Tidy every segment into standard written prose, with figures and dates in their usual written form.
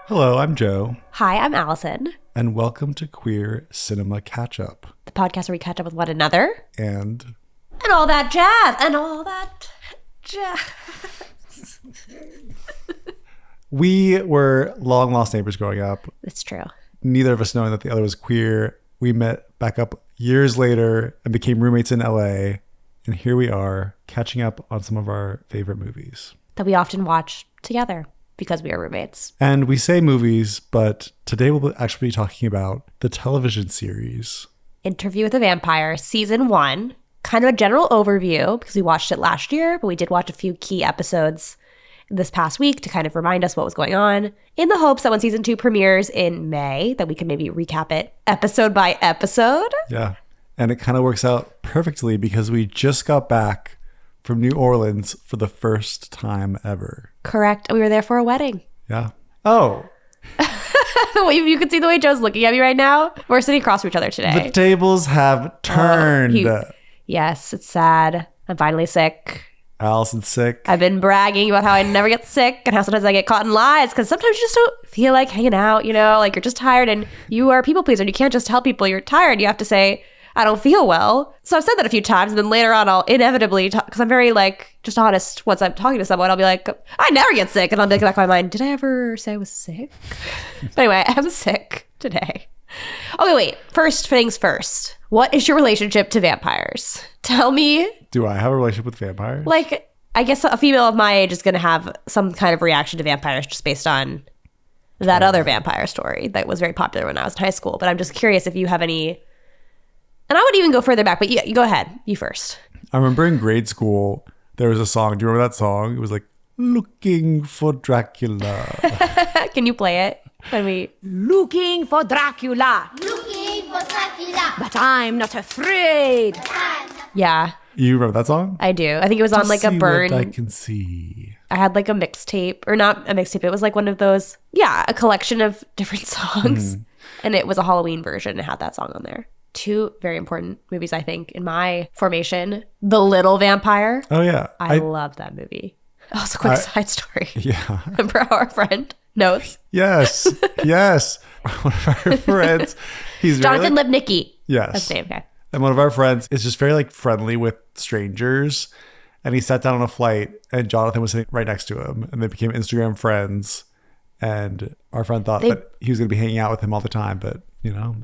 Hello, I'm Joe. Hi, I'm Allison. And welcome to Queer Cinema Catchup. The podcast where we catch up with one another. And all that jazz. And all that jazz. We were long lost neighbors growing up. It's true. Neither of us knowing that the other was queer. We met back up years later and became roommates in LA. And here we are catching up on some of our favorite movies That we often watch together because we are roommates. And we say movies, but today we'll actually be talking about the television series Interview with a Vampire, Season 1. Kind of a general overview because we watched it last year, but we did watch a few key episodes this past week to kind of remind us what was going on, in the hopes that when Season 2 premieres in May, that we can maybe recap it episode by episode. Yeah. And it kind of works out perfectly because we just got back from New Orleans for the first time ever. Correct. We were there for a wedding. Yeah. Oh. You can see the way Joe's looking at me right now. We're sitting across from each other today. The tables have turned. Yes, it's sad. I'm finally sick. Allison's sick. I've been bragging about how I never get sick and how sometimes I get caught in lies because sometimes you just don't feel like hanging out, like you're just tired and you are a people pleaser and you can't just tell people you're tired. You have to say, I don't feel well. So I've said that a few times and then later on I'll inevitably, because I'm very just honest once I'm talking to someone, I'll be like, I never get sick. And I'll be like, back in my mind, did I ever say I was sick? But anyway, I'm sick today. Okay, wait. First things first. What is your relationship to vampires? Tell me. Do I have a relationship with vampires? I guess a female of my age is going to have some kind of reaction to vampires just based on that other vampire story that was very popular when I was in high school. But I'm just curious if you have any... And I would even go further back, but you go ahead. You first. I remember in grade school, there was a song. Do you remember that song? It was like, Looking for Dracula. Can you play it? Looking for Dracula. Looking for Dracula. But I'm not afraid. Yeah. You remember that song? I do. I think it was on a burn. What I can see. I had a mixtape, or not a mixtape. It was one of those, a collection of different songs. And it was a Halloween version. It had that song on there. Two very important movies, I think, in my formation. The Little Vampire. Oh, yeah. I love that movie. Oh, it's a quick side story. Yeah. Remember how our friend knows? Yes. Yes. One of our friends. He's Jonathan Lipnicki. Yes. That's his name, okay. And one of our friends is just very friendly with strangers. And he sat down on a flight and Jonathan was sitting right next to him. And they became Instagram friends. And our friend thought that he was going to be hanging out with him all the time. But,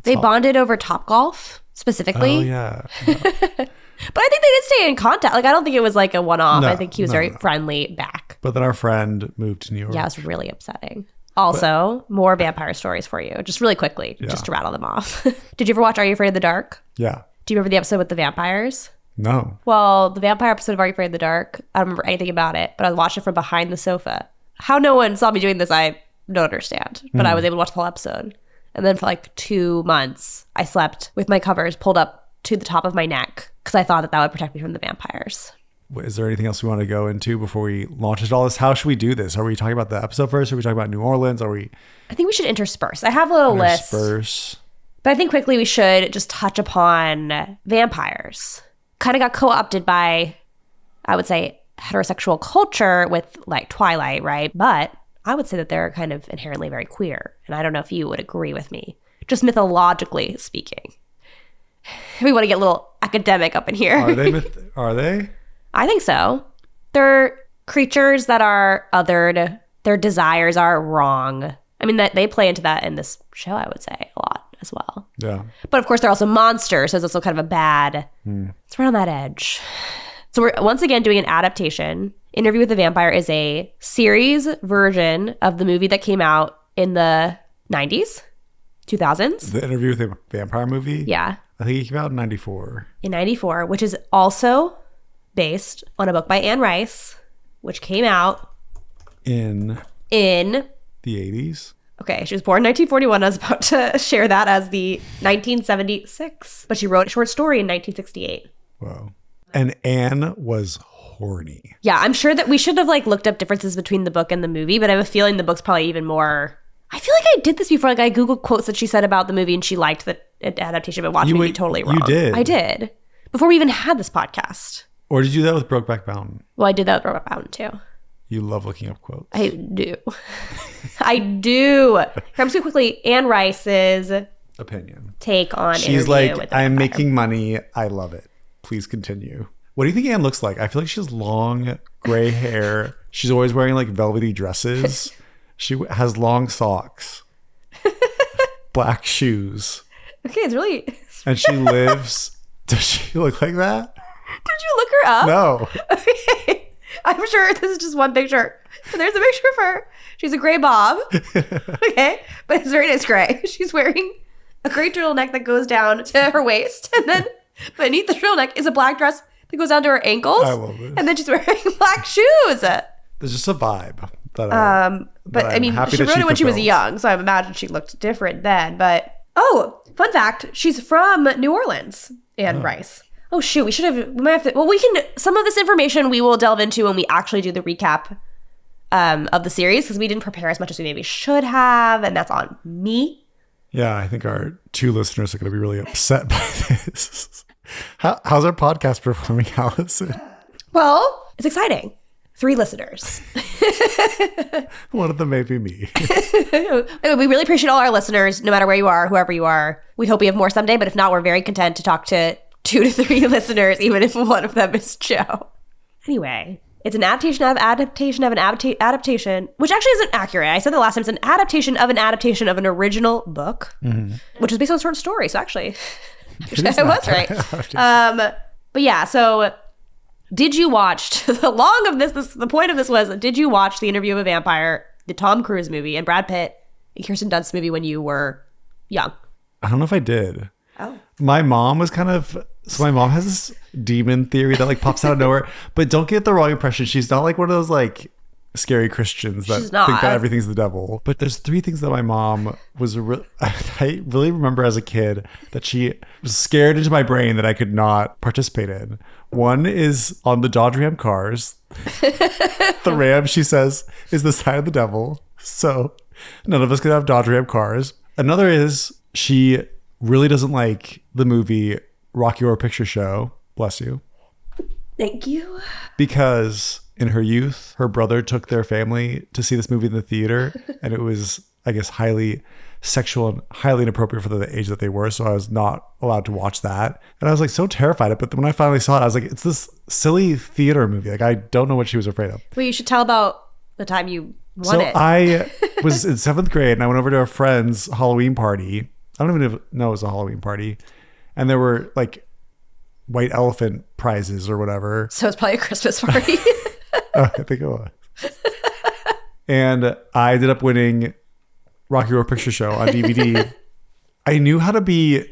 they bonded over Topgolf specifically. Oh, yeah. But I think they did stay in contact. I don't think it was a one-off. I think he was very friendly back. But then our friend moved to New York. Yeah, it was really upsetting. Also, more vampire stories for you. Just really quickly, just to rattle them off. Did you ever watch Are You Afraid of the Dark? Yeah. Do you remember the episode with the vampires? No. Well, the vampire episode of Are You Afraid of the Dark, I don't remember anything about it, but I watched it from behind the sofa. How no one saw me doing this, I don't understand. But I was able to watch the whole episode. And then for 2 months, I slept with my covers pulled up to the top of my neck because I thought that would protect me from the vampires. Is there anything else we want to go into before we launch into all this? How should we do this? Are we talking about the episode first? Are we talking about New Orleans? I think we should intersperse. I have a little list. But I think quickly we should just touch upon vampires. Kind of got co-opted by, I would say, heterosexual culture with Twilight, right? But I would say that they're kind of inherently very queer. And I don't know if you would agree with me, just mythologically speaking. We want to get a little academic up in here. Are they? I think so. They're creatures that are othered. Their desires are wrong. I mean, that they play into that in this show, I would say, a lot as well. Yeah. But of course, they're also monsters, so it's also kind of a bad... It's right on that edge. So we're once again doing an adaptation. Interview with the Vampire is a series version of the movie that came out in the 90s, 2000s. The Interview with the Vampire movie? Yeah. I think it came out in 94. In 94, which is also based on a book by Anne Rice, which came out in the 80s. Okay, she was born in 1941. I was about to share that as the 1976, but she wrote a short story in 1968. Wow. And Anne was horny. Yeah, I'm sure that we should have looked up differences between the book and the movie, but I have a feeling the book's probably even more... I feel like I did this before. I Googled quotes that she said about the movie and she liked the adaptation, but watched me be totally wrong. You did? I did. Before we even had this podcast. Or did you do that with Brokeback Mountain? Well, I did that with Brokeback Mountain too. You love looking up quotes. I do. I do. I'm just going to quickly, Anne Rice's opinion. take on She's Interview like, with the I'm Vampire. making money. I love it. Please continue. What do you think Anne looks like? I feel like she has long gray hair. She's always wearing like velvety dresses. She has long socks, black shoes. Okay, it's really... And she lives... Does she look like that? Did you look her up? No. Okay. I'm sure this is just one picture. But there's a picture of her. She's a gray bob. Okay. But it's very nice gray. She's wearing a gray turtleneck that goes down to her waist. And then beneath the turtleneck is a black dress that goes down to her ankles. I love it. And then she's wearing black shoes. There's just a vibe. But that I mean, happy she that wrote it when she was fulfills. young. So I imagine she looked different then. But, fun fact. She's from New Orleans, Anne Rice. Oh shoot, we might have to, well, we can, some of this information we will delve into when we actually do the recap of the series, because we didn't prepare as much as we maybe should have, and that's on me. Yeah, I think our 2 listeners are going to be really upset by this. How's our podcast performing, Allison? Well, it's exciting. 3 listeners. One of them may be me. We really appreciate all our listeners, no matter where you are, whoever you are. We hope we have more someday, but if not, we're very content to talk to 2 to 3 listeners, even if one of them is Joe. Anyway, it's an adaptation of an adaptation, which actually isn't accurate. I said the last time, it's an adaptation of an original book, which is based on a short story. So actually, I was right. But yeah, so did you watch, the point of this was, did you watch The Interview with a Vampire, the Tom Cruise movie, and Brad Pitt and Kirsten Dunst movie when you were young? I don't know if I did. Oh. My mom was my mom has this demon theory that like pops out of nowhere, but don't get the wrong impression. She's not like one of those like scary Christians that She's not. think that everything's the devil. But there's 3 things that my mom was, I really remember as a kid that she was scared into my brain that I could not participate in. One is on the Dodge Ram cars. The Ram, she says, is the sign of the devil. So none of us could have Dodge Ram cars. Another is she really doesn't like the movie Rocky Horror Picture Show. Bless you. Thank you. Because in her youth, her brother took their family to see this movie in the theater, and it was, I guess, highly sexual and highly inappropriate for the age that they were. So I was not allowed to watch that. And I was like so terrified. But when I finally saw it, I was like, it's this silly theater movie. Like, I don't know what she was afraid of. Well, you should tell about the time you won it. I was in 7th grade and I went over to a friend's Halloween party. I don't even know it was a Halloween party. And there were like white elephant prizes or whatever. So it's probably a Christmas party. I think it was. And I ended up winning Rocky Horror Picture Show on DVD. I knew how to be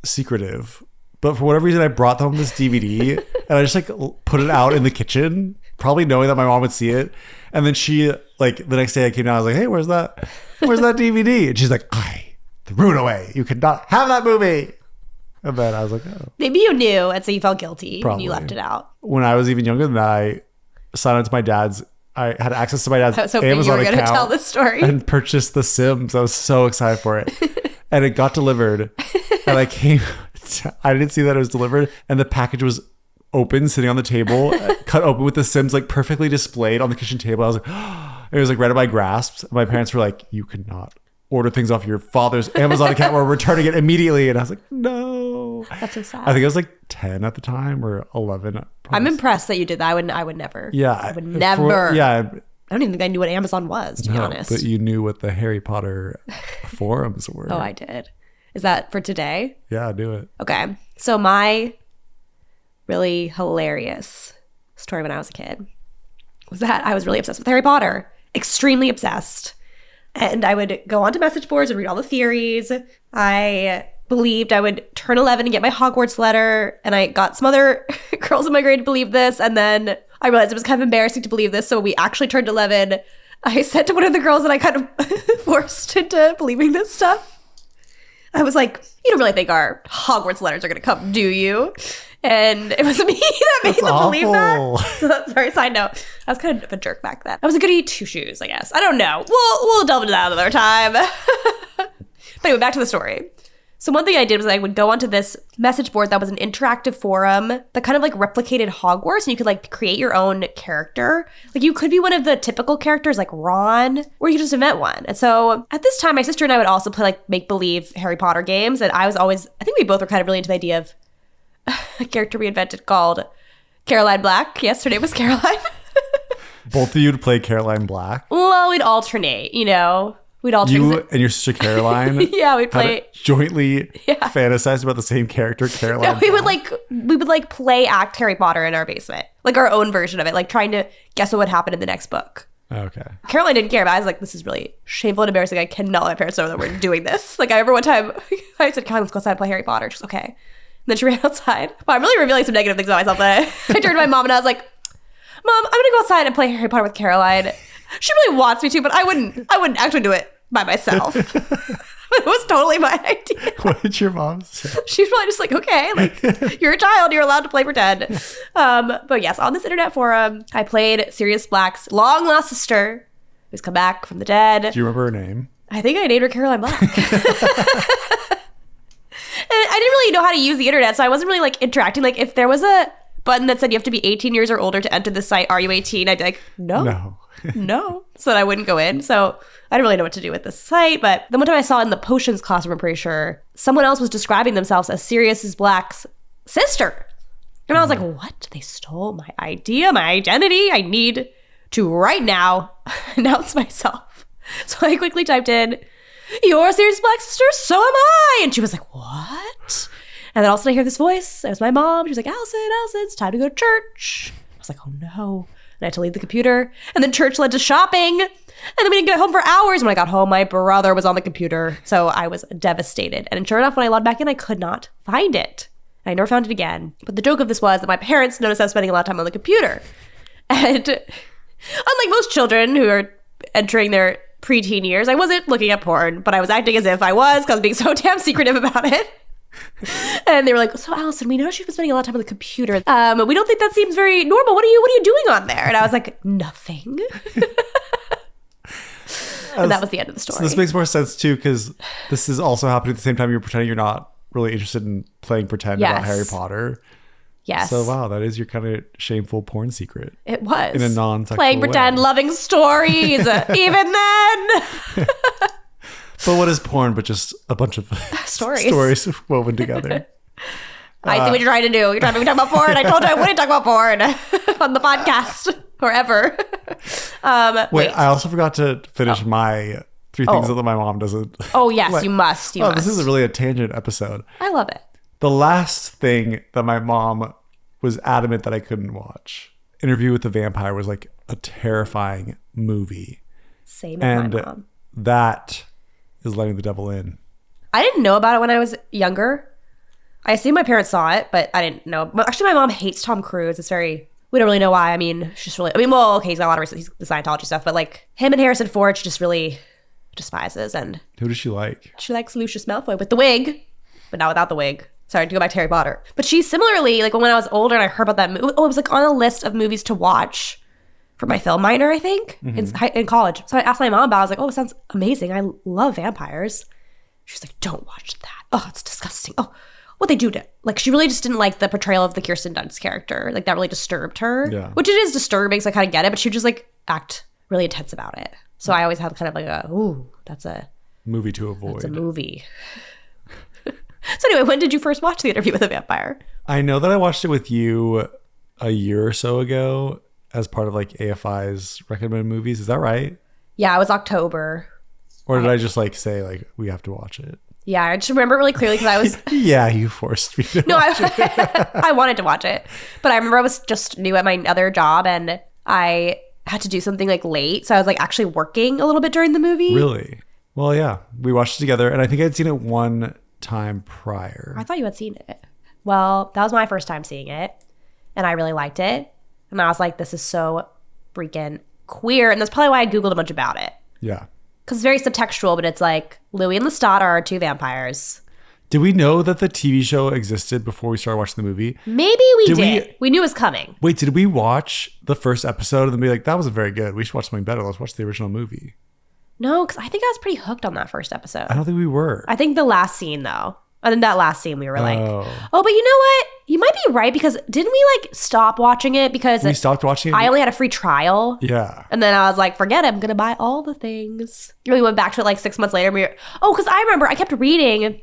secretive, but for whatever reason, I brought home this DVD and I just like put it out in the kitchen, probably knowing that my mom would see it. And then she, like, the next day I came down, I was like, hey, where's that DVD? And she's like, I threw it away. You could not have that movie. And then I was like, oh. Maybe you knew, and so you felt guilty Probably. and you left it out. When I was even younger than that, I signed up to my dad's. I had access to my dad's I was hoping Amazon you were going to account tell this story. and purchased The Sims. I was so excited for it. And it got delivered. And I came, I didn't see that it was delivered. And the package was open, sitting on the table, cut open with The Sims like perfectly displayed on the kitchen table. I was like, it was like right at my grasp. My parents were like, you could not order things off your father's Amazon account. We're returning it immediately. And I was like, no. That's so sad. I think I was like 10 at the time or 11. I'm impressed that you did that. I would never. Yeah. I would never. Yeah. I don't even think I knew what Amazon was, to be honest. But you knew what the Harry Potter forums were. Oh, I did. Is that for today? Yeah, do it. Okay. So my really hilarious story when I was a kid was that I was really obsessed with Harry Potter. Extremely obsessed. And I would go onto message boards and read all the theories. I believed I would turn 11 and get my Hogwarts letter. And I got some other girls in my grade to believe this. And then I realized it was kind of embarrassing to believe this. So we actually turned 11. I said to one of the girls that I kind of forced into believing this stuff. I was like, you don't really think our Hogwarts letters are going to come, do you? And it was me that made them believe that. So, sorry, side note. I was kind of a jerk back then. I was a goody two shoes, I guess. I don't know. We'll delve into that another time. But anyway, back to the story. So one thing I did was I would go onto this message board that was an interactive forum that kind of like replicated Hogwarts, and you could like create your own character. Like you could be one of the typical characters like Ron, or you could just invent one. And so at this time, my sister and I would also play like make-believe Harry Potter games. And I think we both were kind of really into the idea of a character we invented called Caroline Black. Yes, her name was Caroline. Both of you to play Caroline Black? Well, we'd alternate, you know. We'd alternate. You and your sister Caroline? Yeah, we'd play. Jointly fantasize about the same character, Caroline No, we would like play act Harry Potter in our basement. Like our own version of it, like trying to guess what would happen in the next book. Okay. Caroline didn't care, but I was like, this is really shameful and embarrassing. I cannot let my parents know that we're doing this. Like I remember one time I said, Caroline, let's go outside and play Harry Potter. She's okay. And then she ran outside. Wow, I'm really revealing some negative things about myself. But I turned to my mom and I was like, Mom, I'm gonna go outside and play Harry Potter with Caroline. She really wants me to, but I wouldn't actually do it by myself. It was totally my idea. What did your mom say? She's probably just like, okay, like you're a child, you're allowed to play pretend. But yes, on this internet forum, I played Sirius Black's long lost sister, who's come back from the dead. Do you remember her name? I think I named her Caroline Black. And I didn't really know how to use the internet, so I wasn't really like interacting. Like if there was a button that said you have to be 18 years or older to enter the site, are you 18? I'd be like, no. So that I wouldn't go in. So I didn't really know what to do with this site. But then one time I saw in the potions classroom, I'm pretty sure, someone else was describing themselves as Sirius Black's sister. And I was like, what? They stole my idea, my identity. I need to right now announce myself. So I quickly typed in, you're Sirius Black's sister, so am I. And she was like, what? And then all of a sudden I hear this voice. It was my mom. She was like, Allison, it's time to go to church. I was like, oh no. And I had to leave the computer. And then church led to shopping. And then we didn't get home for hours. When I got home, my brother was on the computer. So I was devastated. And sure enough, when I logged back in, I could not find it. I never found it again. But the joke of this was that my parents noticed I was spending a lot of time on the computer. And unlike most children who are entering their preteen years, I wasn't looking at porn, but I was acting as if I was because I was being so damn secretive about it. And they were like, so Allison, we know you've been spending a lot of time on the computer. We don't think that seems very normal. What are you doing on there? And I was like, nothing. And that was the end of the story. So this makes more sense too, because this is also happening at the same time you're pretending you're not really interested in playing pretend about Harry Potter. Yes. So wow, that is your kind of shameful porn secret. It was. In a non-sexual playing pretend, way. loving stories. Even then. But what is porn but just a bunch of stories woven together? I see what you're trying to do. You're trying to talk about porn. I told you I wouldn't talk about porn on the podcast or ever. Wait, I also forgot to finish my 3 things that my mom doesn't. Oh, yes, you must. You must. This is really a tangent episode. I love it. The last thing that my mom was adamant that I couldn't watch, Interview with the Vampire, was like a terrifying movie. Same as my mom. That is letting the devil in. I didn't know about it when I was younger. I assume my parents saw it, but I didn't know. But actually, my mom hates Tom Cruise. We don't really know why. I mean, she's really, well, okay, he's got a lot of reasons, he's the Scientology stuff, but like him and Harrison Ford, she just really despises. And who does she like? She likes Lucius Malfoy with the wig, but not without the wig. Sorry, to go back to Harry Potter. But she similarly, like when I was older and I heard about that movie, it was like on a list of movies to watch for my film minor, I think, in college. So I asked my mom about it. I was like, oh, it sounds amazing. I love vampires. She's like, don't watch that. Oh, it's disgusting. Oh, what they do to, like, she really just didn't like the portrayal of the Kirsten Dunst character. Like, that really disturbed her. Yeah. Which it is disturbing, so I kind of get it. But she would just, like, act really intense about it. So I always had kind of like that's a movie to avoid. That's a movie. So anyway, when did you first watch The Interview with a Vampire? I know that I watched it with you a year or so ago as part of like AFI's recommended movies. Is that right? Yeah, it was October. Or did I just like say like we have to watch it? Yeah, I just remember it really clearly because I was... Yeah, you forced me to watch it. I wanted to watch it. But I remember I was just new at my other job and I had to do something like late. So I was like actually working a little bit during the movie. Really? Well, yeah. We watched it together and I think I'd seen it one time prior. I thought you had seen it. Well, that was my first time seeing it. And I really liked it. And I was like, this is so freaking queer. And that's probably why I Googled a bunch about it. Yeah. Because it's very subtextual, but it's like Louis and Lestat are 2 vampires. Did we know that the TV show existed before we started watching the movie? Maybe we did. We knew it was coming. Wait, did we watch the first episode and then be like, that wasn't very good. We should watch something better. Let's watch the original movie. No, because I think I was pretty hooked on that first episode. I don't think we were. I think the last scene, though. And then that last scene, we were like, Oh. oh, but you know what? You might be right because didn't we like stop watching it because We stopped watching it. I only had a free trial? Yeah. And then I was like, forget it. I'm going to buy all the things. And we went back to it like 6 months later. And because I remember I kept reading.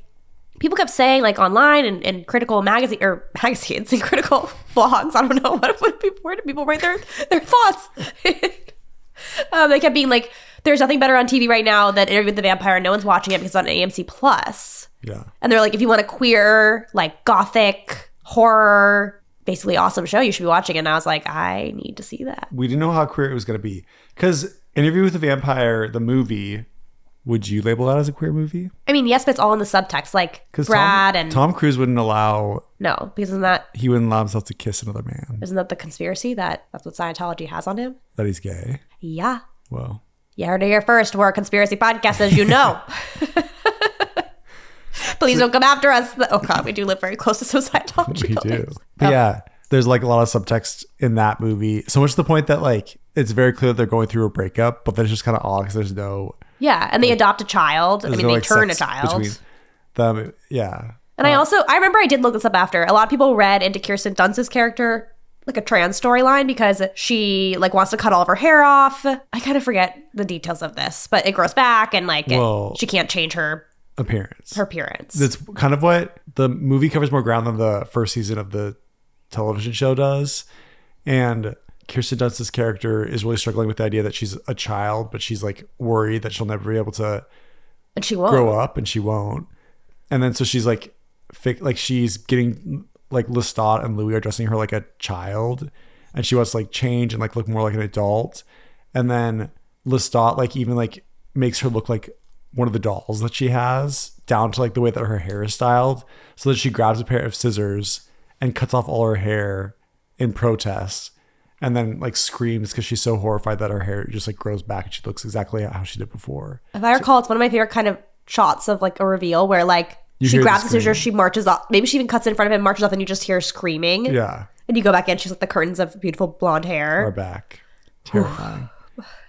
People kept saying like online and critical magazines and critical blogs. I don't know. Where do people write their thoughts? They kept being like, there's nothing better on TV right now than Interview with the Vampire. No one's watching it because it's on AMC Plus. Yeah. And they're like, if you want a queer, like gothic, horror, basically awesome show, you should be watching it. And I was like, I need to see that. We didn't know how queer it was going to be. Because Interview with the Vampire, the movie, would you label that as a queer movie? I mean, yes, but it's all in the subtext. Like Brad and... Tom Cruise wouldn't allow... No, because he wouldn't allow himself to kiss another man. Isn't that the conspiracy that's what Scientology has on him? That he's gay? Yeah. Well. You heard it here first. We're a conspiracy podcast, as you know. Please don't come after us. Oh, God, we do live very close to some Scientology buildings. Do. But yeah, there's like a lot of subtext in that movie. So much to the point that like it's very clear that they're going through a breakup, but then it's just kind of odd because there's no... Yeah, and they adopt a child. I mean, no, they like, turn a sex child. between them. Yeah. And I remember I did look this up after. A lot of people read into Kirsten Dunst's character like a trans storyline because she like wants to cut all of her hair off. I kind of forget the details of this, but it grows back and like she can't change her appearance. That's kind of what the movie covers more ground than the first season of the television show does. And Kirsten Dunst's character is really struggling with the idea that she's a child, but she's like worried that she'll never be able to and she won't grow up, and she won't. And then so she's like she's getting like Lestat and Louis are dressing her like a child, and she wants to like change and like look more like an adult. And then Lestat like even like makes her look like one of the dolls that she has, down to like the way that her hair is styled, so that she grabs a pair of scissors and cuts off all her hair in protest, and then like screams because she's so horrified that her hair just like grows back and she looks exactly how she did before. If I recall, it's one of my favorite kind of shots of like a reveal where like she grabs the scissors, she marches off. Maybe she even cuts in front of him, marches off, and you just hear her screaming. Yeah. And you go back in, she's like the curtains of beautiful blonde hair. Are back. Terrifying.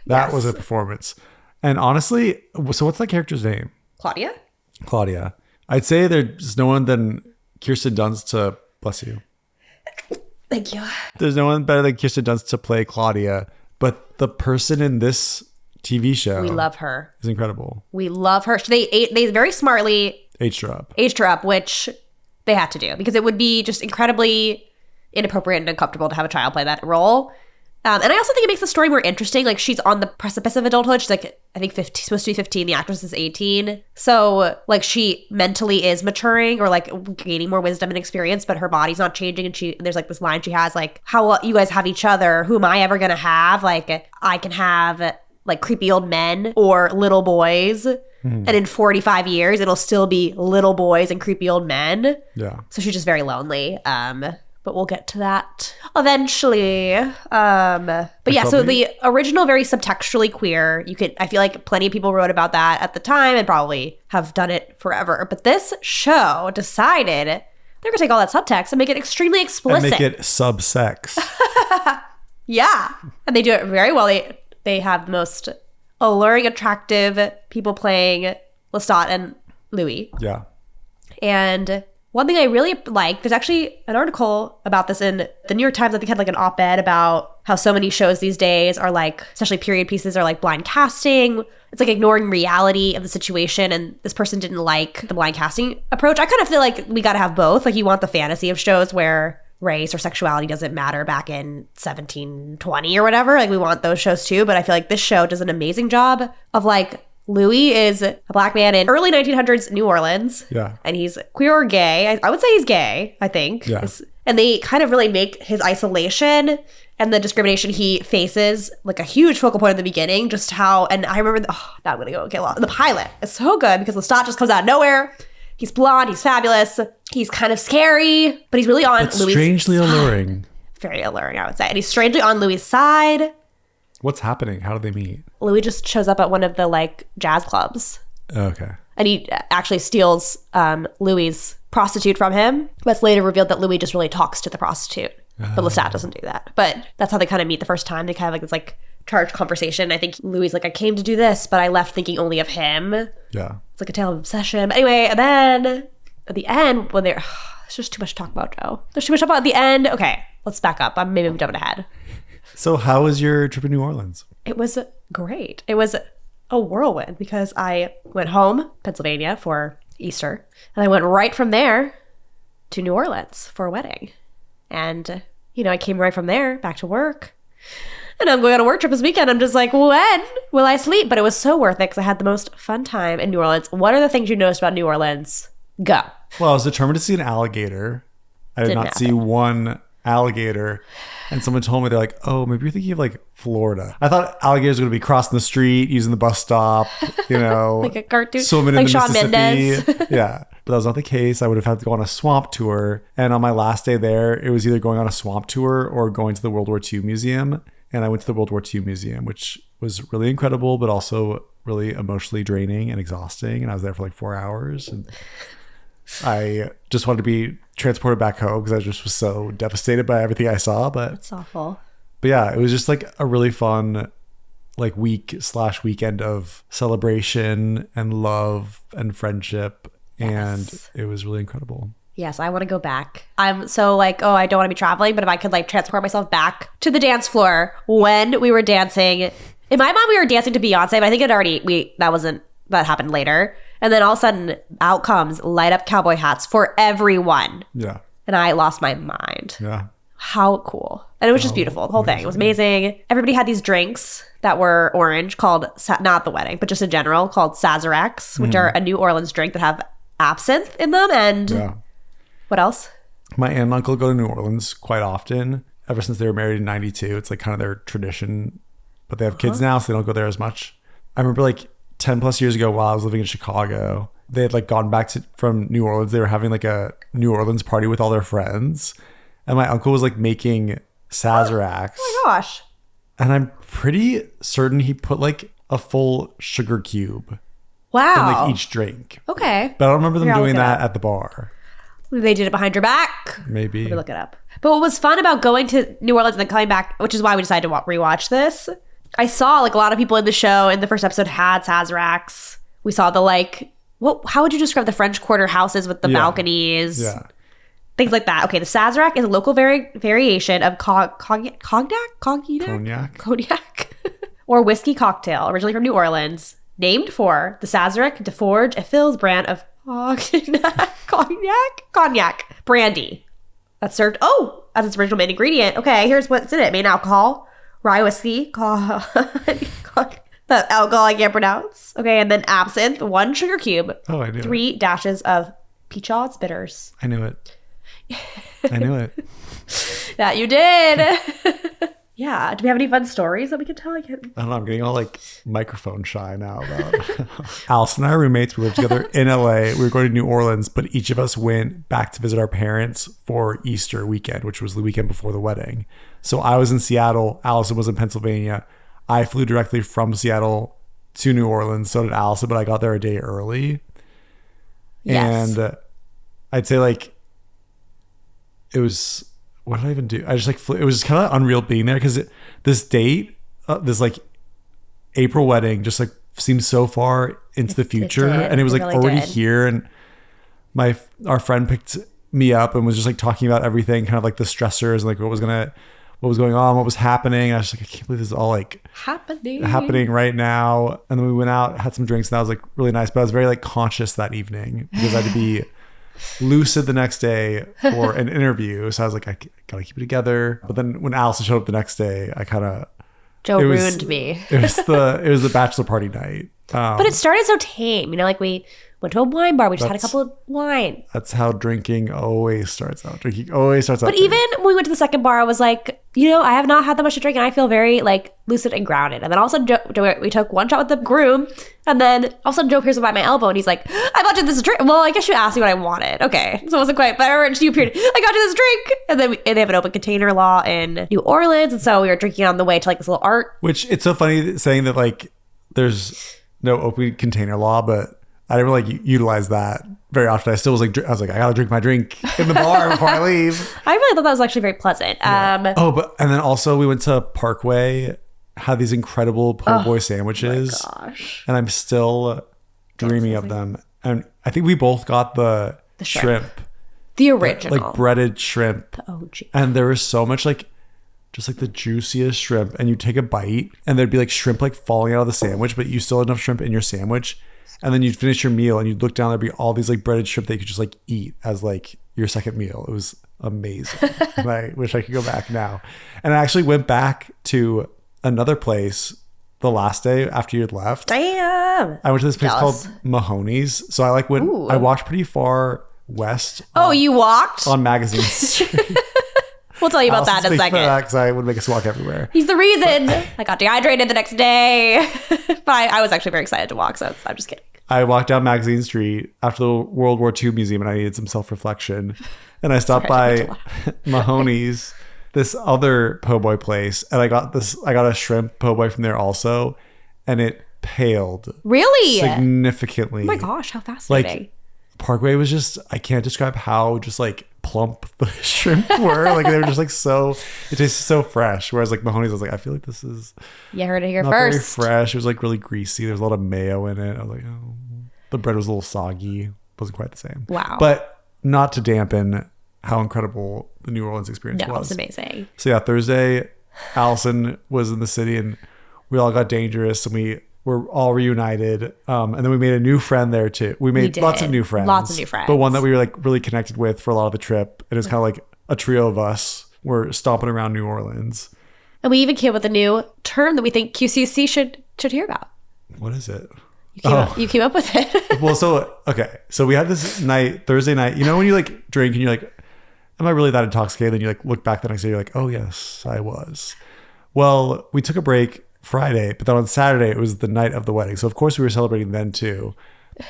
That was a performance. And honestly, so what's that character's name? Claudia. I'd say there's no one than Kirsten Dunst to, bless you. Thank you. There's no one better than Kirsten Dunst to play Claudia, but the person in this TV show, we love her, is incredible. We love her. They very smartly aged her up, which they had to do because it would be just incredibly inappropriate and uncomfortable to have a child play that role. And I also think it makes the story more interesting. Like, she's on the precipice of adulthood. She's like, I think supposed to be 15. The actress is 18. So like she mentally is maturing or like gaining more wisdom and experience, but her body's not changing. And there's like this line she has like, how will you guys have each other? Who am I ever going to have? Like, I can have like creepy old men or little boys. And in 45 years, it'll still be little boys and creepy old men. Yeah. So she's just very lonely. But we'll get to that eventually. But yeah, so the original, very subtextually queer. I feel like plenty of people wrote about that at the time and probably have done it forever. But this show decided they're going to take all that subtext and make it extremely explicit. And make it sub-sex. Yeah. And they do it very well. They have the most alluring, attractive people playing Lestat and Louis. Yeah. And one thing I really like, there's actually an article about this in the New York Times. I think had like an op-ed about how so many shows these days are like, especially period pieces, are like blind casting. It's like ignoring reality of the situation. And this person didn't like the blind casting approach. I kind of feel like we got to have both. Like, you want the fantasy of shows where race or sexuality doesn't matter back in 1720 or whatever. Like, we want those shows too. But I feel like this show does an amazing job of like, Louis is a black man in early 1900s New Orleans. Yeah. And he's queer or gay. I would say he's gay, I think. Yeah. And they kind of really make his isolation and the discrimination he faces like a huge focal point in the beginning. Just how, and I remember, now I'm going to go get lost. The pilot is so good because Lestat just comes out of nowhere. He's blonde. He's fabulous. He's kind of scary, but he's really on Louis' strangely alluring. Very alluring, I would say. And he's strangely on Louis' side. What's happening? How do they meet? Louis just shows up at one of the like jazz clubs. Okay. And he actually steals Louis' prostitute from him. But it's later revealed that Louis just really talks to the prostitute. But Lestat doesn't do that. But that's how they kind of meet the first time. They kind of like this like charged conversation. I think Louis like, I came to do this, but I left thinking only of him. Yeah. It's like a tale of obsession. But anyway, and then at the end, when they're, there's just too much to talk about, Joe. There's too much to talk about at the end. Okay, let's back up. Maybe I'm jumping ahead. So how was your trip to New Orleans? It was great. It was a whirlwind because I went home, Pennsylvania, for Easter. And I went right from there to New Orleans for a wedding. And, I came right from there back to work. And I'm going on a work trip this weekend. I'm just like, when will I sleep? But it was so worth it because I had the most fun time in New Orleans. What are the things you noticed about New Orleans? Go. Well, I was determined to see an alligator. I did not see one alligator. And someone told me, they're like, oh, maybe you're thinking of like Florida. I thought alligators were going to be crossing the street, using the bus stop, like a cartoon, swimming like in the Shawn Mississippi. Mendes. Yeah. But that was not the case. I would have had to go on a swamp tour. And on my last day there, it was either going on a swamp tour or going to the World War II Museum. And I went to the World War II Museum, which was really incredible, but also really emotionally draining and exhausting. And I was there for like 4 hours. And I just wanted to be transported back home because I just was so devastated by everything I saw. But it's awful. But yeah, it was just like a really fun like week/weekend of celebration and love and friendship. And it was really incredible. Yes, I want to go back. I'm so like, I don't want to be traveling, but if I could like transport myself back to the dance floor when we were dancing. In my mind, we were dancing to Beyonce, but I think that happened later. And then all of a sudden, out comes light up cowboy hats for everyone. Yeah. And I lost my mind. Yeah. How cool. And it was just beautiful, the whole thing. It was amazing. Everybody had these drinks that were orange called, not the wedding, but just in general, called Sazeracs, which are a New Orleans drink that have absinthe in them. And what else? My aunt and uncle go to New Orleans quite often. Ever since they were married in 92. It's like kind of their tradition. But they have kids now, so they don't go there as much. I remember like 10 plus years ago while I was living in Chicago, they had like gone back from New Orleans. They were having like a New Orleans party with all their friends. And my uncle was like making Sazeracs. Oh my gosh. And I'm pretty certain he put like a full sugar cube. Wow. In like each drink. Okay. But I don't remember them doing that at the bar. They did it behind your back. Maybe. Let me look it up. But what was fun about going to New Orleans and then coming back, which is why we decided to rewatch this, I saw like a lot of people in the show in the first episode had Sazeracs. We saw the like, how would you describe the French Quarter houses with the balconies? Yeah. Things like that. Okay, the Sazerac is a local variation of cognac or whiskey cocktail, originally from New Orleans, named for the Sazerac de Forge, a Phil's brand of cognac brandy. That's served, as its original main ingredient. Okay, here's what's in it. Main alcohol, rye whiskey, that alcohol I can't pronounce. Okay, and then absinthe, 1 sugar cube. Oh, I knew 3 dashes of Picard's bitters. I knew it. I knew it. That you did. Yeah. Do we have any fun stories that we could tell? I don't know. I'm getting all like microphone shy now about Allison and I are roommates. We lived together in LA. We were going to New Orleans, but each of us went back to visit our parents for Easter weekend, which was the weekend before the wedding. So I was in Seattle. Allison was in Pennsylvania. I flew directly from Seattle to New Orleans. So did Allison, but I got there a day early. Yes. And I'd say like it was... What did I even do? I just like flew. It was just kind of unreal being there because this date, this like April wedding, just like seemed so far into the future, and it was like really already here. And our friend picked me up and was just like talking about everything, kind of like the stressors and like what was going on, what was happening. And I was just like, I can't believe this is all like happening right now. And then we went out, had some drinks, and that was like really nice. But I was very like conscious that evening because I had to be lucid the next day for an interview. So I was like, I gotta keep it together. But then when Allison showed up the next day, I kind of ruined me. It was the bachelor party night. But it started so tame, like we went to a wine bar. We just had a couple of wine. That's how drinking always starts out. Drinking always starts out. But even when we went to the second bar, I was like, I have not had that much to drink, and I feel very like lucid and grounded. And then all of a sudden, we took one shot with the groom, and then all of a sudden, Joe appears by my elbow, and he's like, "I bought you this drink." Well, I guess you asked me what I wanted. Okay, so it wasn't quite, but she appeared. I got you this drink, and then they have an open container law in New Orleans, and so we were drinking on the way to like this little art. Which it's so funny saying that like there's no open container law, but I didn't really utilize that very often. I still was like, I gotta drink my drink in the bar before I leave. I really thought that was actually very pleasant. Yeah. And then also we went to Parkway, had these incredible po' boy sandwiches. Oh my gosh. And I'm still dreaming of them. And I think we both got the The shrimp. The original. Like breaded shrimp. Oh, gee. And there was so much like, just like the juiciest shrimp. And you take a bite and there'd be like shrimp like falling out of the sandwich, but you still had enough shrimp in your sandwich. And then you'd finish your meal and you'd look down, there'd be all these like breaded shrimp that you could just like eat as like your second meal. It was amazing. And I wish I could go back now. And I actually went back to another place the last day after you'd left. Damn. I went to this place Jealous. called Mahoney's. So I like went, Ooh. I walked pretty far west. Oh, you walked? On Magazine Street. We'll tell you about that in a second. Because I would make us walk everywhere. He's the reason. I got dehydrated the next day. But I was actually very excited to walk, so I'm just kidding. I walked down Magazine Street after the World War II museum and I needed some self-reflection. And I stopped by Mahoney's, this other po' boy place. And I got a shrimp po' boy from there also. And it paled. Really? Significantly. Oh my gosh, how fascinating. Like, Parkway was just, I can't describe how just like plump the shrimp were. Like they were just like so, it tasted so fresh. Whereas like Mahoney's, I was like, I feel like this is You heard it here not first. very fresh. It was like really greasy. There was a lot of mayo in it. I was like, oh. The bread was a little soggy. Wasn't quite the same. Wow. But not to dampen how incredible the New Orleans experience No, was. it's amazing. So yeah, Thursday, Allison was in the city and we all got dangerous and we were all reunited. And then we made a new friend there too. We made lots of new friends. Lots of new friends. But one that we were like really connected with for a lot of the trip. And it was kind of like a trio of us. We're stomping around New Orleans. And we even came up with a new term that we think QCC should hear about. What is it? You came up with it. Well, so we had this night, Thursday night, you know, when you like drink and you're like, am I really that intoxicated? Then you like look back the next day, you're like, oh yes, I was. Well, we took a break Friday, but then on Saturday, it was the night of the wedding. So of course we were celebrating then too.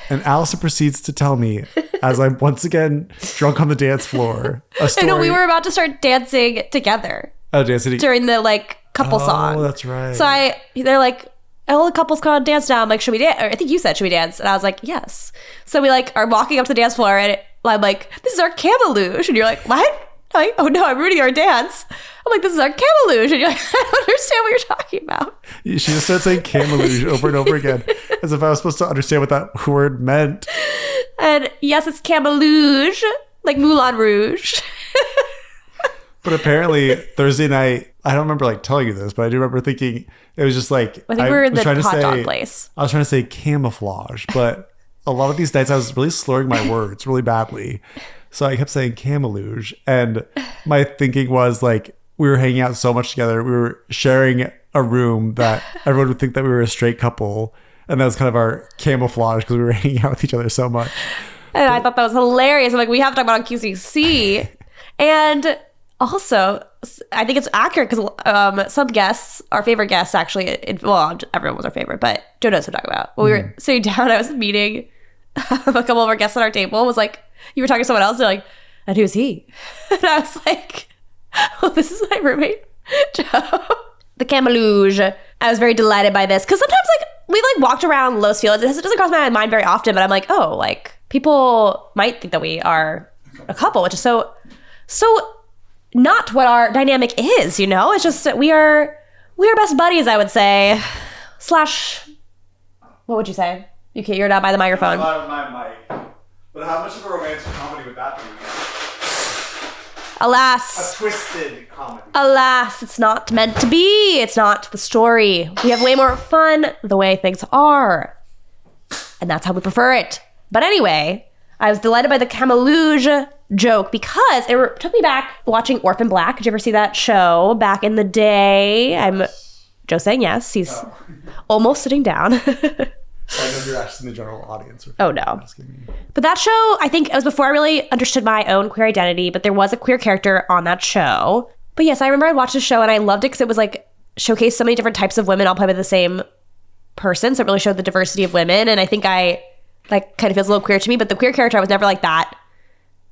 And Allison proceeds to tell me, as I'm once again drunk on the dance floor, a story. I know we were about to start dancing together. Oh, dancing during the like couple song. Oh, that's right. So they're like, all the couples come on dance now. I'm like, should we dance? Or I think you said, should we dance? And I was like, yes. So we like are walking up to the dance floor and I'm like, this is our Camoulouge. And you're like, what? I'm like, oh no, I'm ruining our dance. I'm like, this is our Camoulouge. And you're like, I don't understand what you're talking about. She just started saying Camoulouge over and over again, as if I was supposed to understand what that word meant. And yes, it's Camoulouge, like Moulin Rouge. But apparently Thursday night, I don't remember like telling you this, but I do remember thinking it was just like I think we were in the hot dog place. I was trying to say camouflage, but a lot of these nights I was really slurring my words really badly. So I kept saying Camoulouge. And my thinking was like, we were hanging out so much together. We were sharing a room that everyone would think that we were a straight couple. And that was kind of our camouflage because we were hanging out with each other so much. And I thought that was hilarious. I'm like, we have to talk about on QCC. And also, I think it's accurate because some guests, our favorite guests actually, everyone was our favorite, but Joe knows what I'm talking about. When we were sitting down, I was meeting a couple of our guests at our table. Was like, you were talking to someone else, they're like, and who's he? And I was like, oh, this is my roommate, Joe. The Camoulouge. I was very delighted by this because sometimes like we like walked around Los Feliz. It doesn't cross my mind very often, but I'm like, oh, like people might think that we are a couple, which is so not what our dynamic is, you know? It's just that we are best buddies, I would say. / what would you say? You're not by the microphone. Not by my mic. But how much of a romantic comedy would that be? Alas. A twisted comedy. Alas, it's not meant to be. It's not the story. We have way more fun the way things are. And that's how we prefer it. But anyway, I was delighted by the Camoulouge joke because it took me back watching Orphan Black. Did you ever see that show back in the day? Joe saying yes. He's almost sitting down. I know you're asking the general audience. Oh, no. But that show, I think it was before I really understood my own queer identity, but there was a queer character on that show. But yes, I remember I watched the show and I loved it because it was like showcased so many different types of women all played by the same person. So it really showed the diversity of women. And I think I like kind of feels a little queer to me, but the queer character, I was never like that.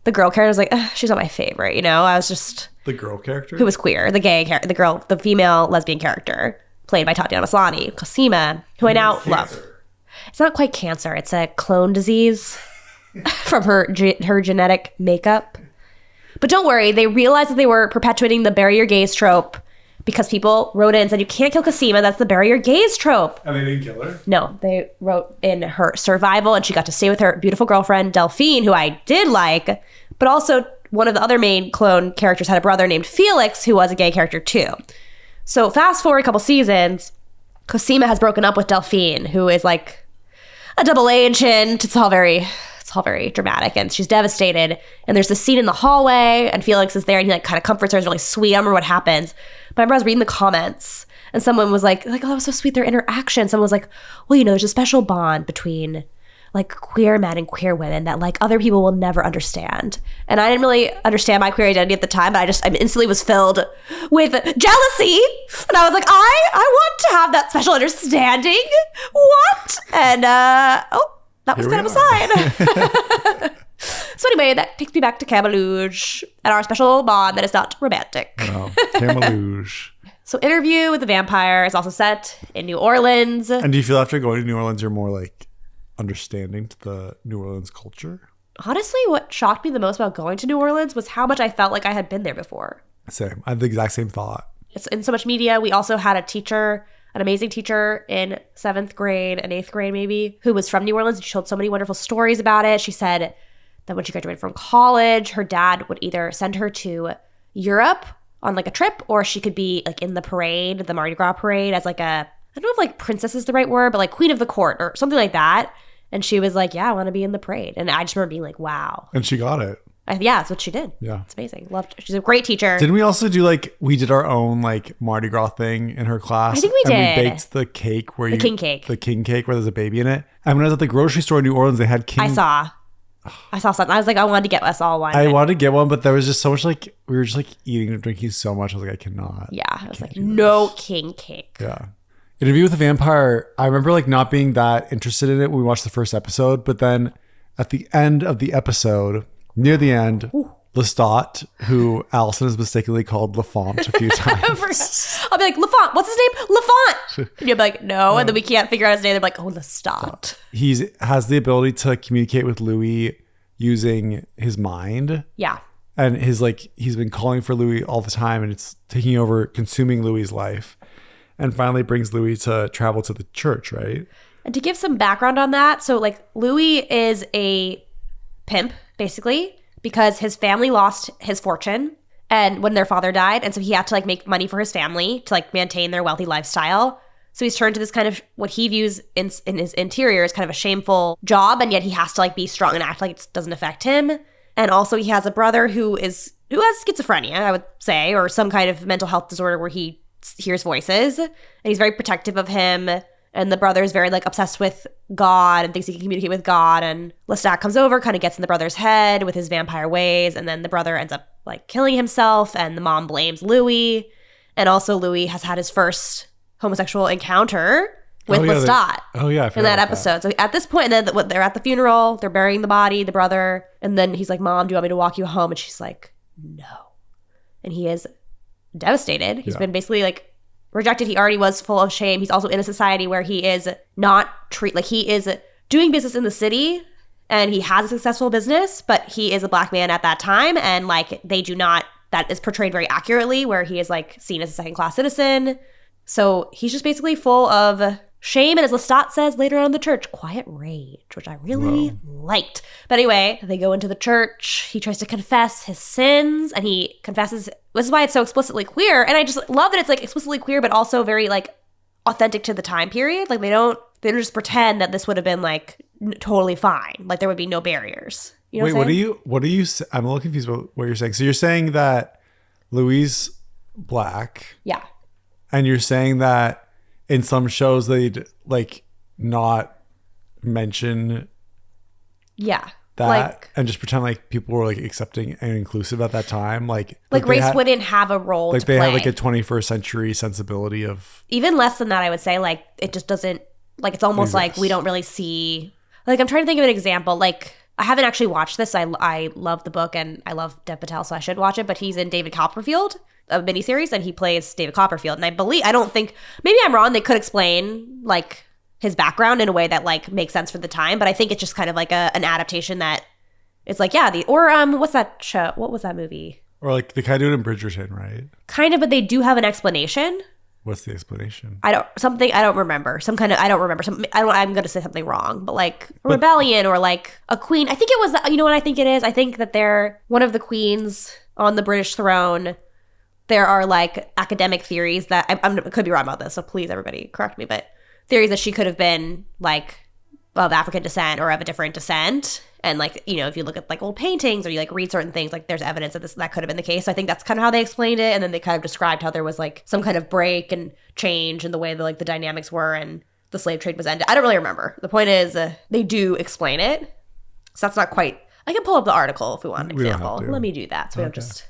The girl character was like, she's not my favorite, you know? I was just... The girl character? Who was queer. The gay character, the female lesbian character played by Tatiana Maslany, Cosima, who I now love. It's not quite cancer. It's a clone disease from her genetic makeup. But don't worry. They realized that they were perpetuating the bury your gays trope because people wrote in and said, you can't kill Cosima. That's the bury your gays trope. And they didn't kill her? No, they wrote in her survival, and she got to stay with her beautiful girlfriend, Delphine, who I did like, but also one of the other main clone characters had a brother named Felix, who was a gay character too. So fast forward a couple seasons, Cosima has broken up with Delphine, who is like a double agent. It's all very dramatic, and she's devastated. And there's this scene in the hallway, and Felix is there, and he like kind of comforts her. It's really sweet. I don't remember what happens, but I remember I was reading the comments, and someone was like, oh, that was so sweet, their interaction. Someone was like, well, there's a special bond between like queer men and queer women that like other people will never understand. And I didn't really understand my queer identity at the time, but I instantly was filled with jealousy. And I was like, I want to have that special understanding. What? And that was kind of a sign. So anyway, that takes me back to Camoulouge and our special bond that is not romantic. Oh, Camoulouge. So Interview with the Vampire is also set in New Orleans. And do you feel after going to New Orleans, you're more like understanding to the New Orleans culture? Honestly, what shocked me the most about going to New Orleans was how much I felt like I had been there before. Same. I had the exact same thought. It's in so much media. We also had a teacher, an amazing teacher in 7th grade and 8th grade maybe, who was from New Orleans. She told so many wonderful stories about it. She said that when she graduated from college, her dad would either send her to Europe on like a trip, or she could be like in the parade, the Mardi Gras parade, as like I don't know if like princess is the right word, but like queen of the court or something like that. And she was like, yeah, I want to be in the parade. And I just remember being like, wow. And she got it. Yeah, that's what she did. Yeah. It's amazing. Loved her. She's a great teacher. Didn't we also do we did our own like Mardi Gras thing in her class? I think we did. And we baked the cake the king cake. The king cake where there's a baby in it. And when I was at the grocery store in New Orleans, they had king. I saw something. I was like, I wanted to get us all one. I wanted to get one, but there was just so much we were just like eating and drinking so much. I was like, I cannot. Yeah. I was like, no king cake. Yeah. Interview with the Vampire, I remember like not being that interested in it when we watched the first episode, but then at the end of the episode, near the end, Lestat, who Allison has mistakenly called Lafont a few times. I'll be like, Lafont, what's his name? Lafont. And you'll be like, no. And then we can't figure out his name. They're like, oh, Lestat. He has the ability to communicate with Louis using his mind. Yeah. And he's been calling for Louis all the time, and it's taking over, consuming Louis's life. And finally brings Louis to travel to the church, right? And to give some background on that, so like Louis is a pimp, basically, because his family lost his fortune and when their father died. And so he had to like make money for his family to like maintain their wealthy lifestyle. So he's turned to this kind of what he views in his interior as kind of a shameful job. And yet he has to like be strong and act like it doesn't affect him. And also he has a brother who has schizophrenia, I would say, or some kind of mental health disorder where he hears voices, and he's very protective of him. And the brother is very like obsessed with God and thinks he can communicate with God. And Lestat comes over, kind of gets in the brother's head with his vampire ways, and then the brother ends up like killing himself, and the mom blames Louis. And also Louis has had his first homosexual encounter with Lestat. In that episode. So at this point, and then they're at the funeral, they're burying the body, the brother, and then he's like, Mom, do you want me to walk you home? And she's like, no. And he is devastated. He's been basically like rejected. He already was full of shame. He's also in a society where he is not he is doing business in the city, and he has a successful business, but he is a black man at that time, and like that is portrayed very accurately, where he is like seen as a second-class citizen. So he's just basically full of shame, and as Lestat says later on in the church, quiet rage, which I really liked. But anyway, they go into the church. He tries to confess his sins, and he confesses. This is why it's so explicitly queer, and I just love that it's like explicitly queer, but also very like authentic to the time period. Like they don't just pretend that this would have been like totally fine. Like there would be no barriers. You know Wait, what are you? I'm a little confused about what you're saying. So you're saying that Louis black, yeah, and you're saying that in some shows they'd like not mention that and just pretend like people were like accepting and inclusive at that time, like race wouldn't have a role like to they play. had like a 21st century sensibility of even less than that. I would say like it just doesn't like it's almost like we don't really see like I'm trying to think of an example. Like I haven't actually watched this. I love the book and I love Dev Patel, so I should watch it. But he's in David Copperfield, a miniseries, and he plays David Copperfield. And I don't think, maybe I'm wrong, they could explain like his background in a way that like makes sense for the time. But I think it's just kind of like an adaptation that it's like, yeah, what's that show? What was that movie? Or like they kind of do it in Bridgerton, right? Kind of, but they do have an explanation. What's the explanation? I don't remember. I'm going to say something wrong, but like a rebellion or like a queen. I think it was, you know what I think it is? I think that they're one of the queens on the British throne. There are like academic theories that I could be wrong about this. So please, everybody correct me, but theories that she could have been like of African descent or of a different descent. And like, you know, if you look at like old paintings or you like read certain things, like there's evidence that that could have been the case. So I think that's kind of how they explained it. And then they kind of described how there was like some kind of break and change in the way that like the dynamics were and the slave trade was ended. I don't really remember. The point is they do explain it. So that's not quite, I can pull up the article if we want an example. Let me do that. So we don't just.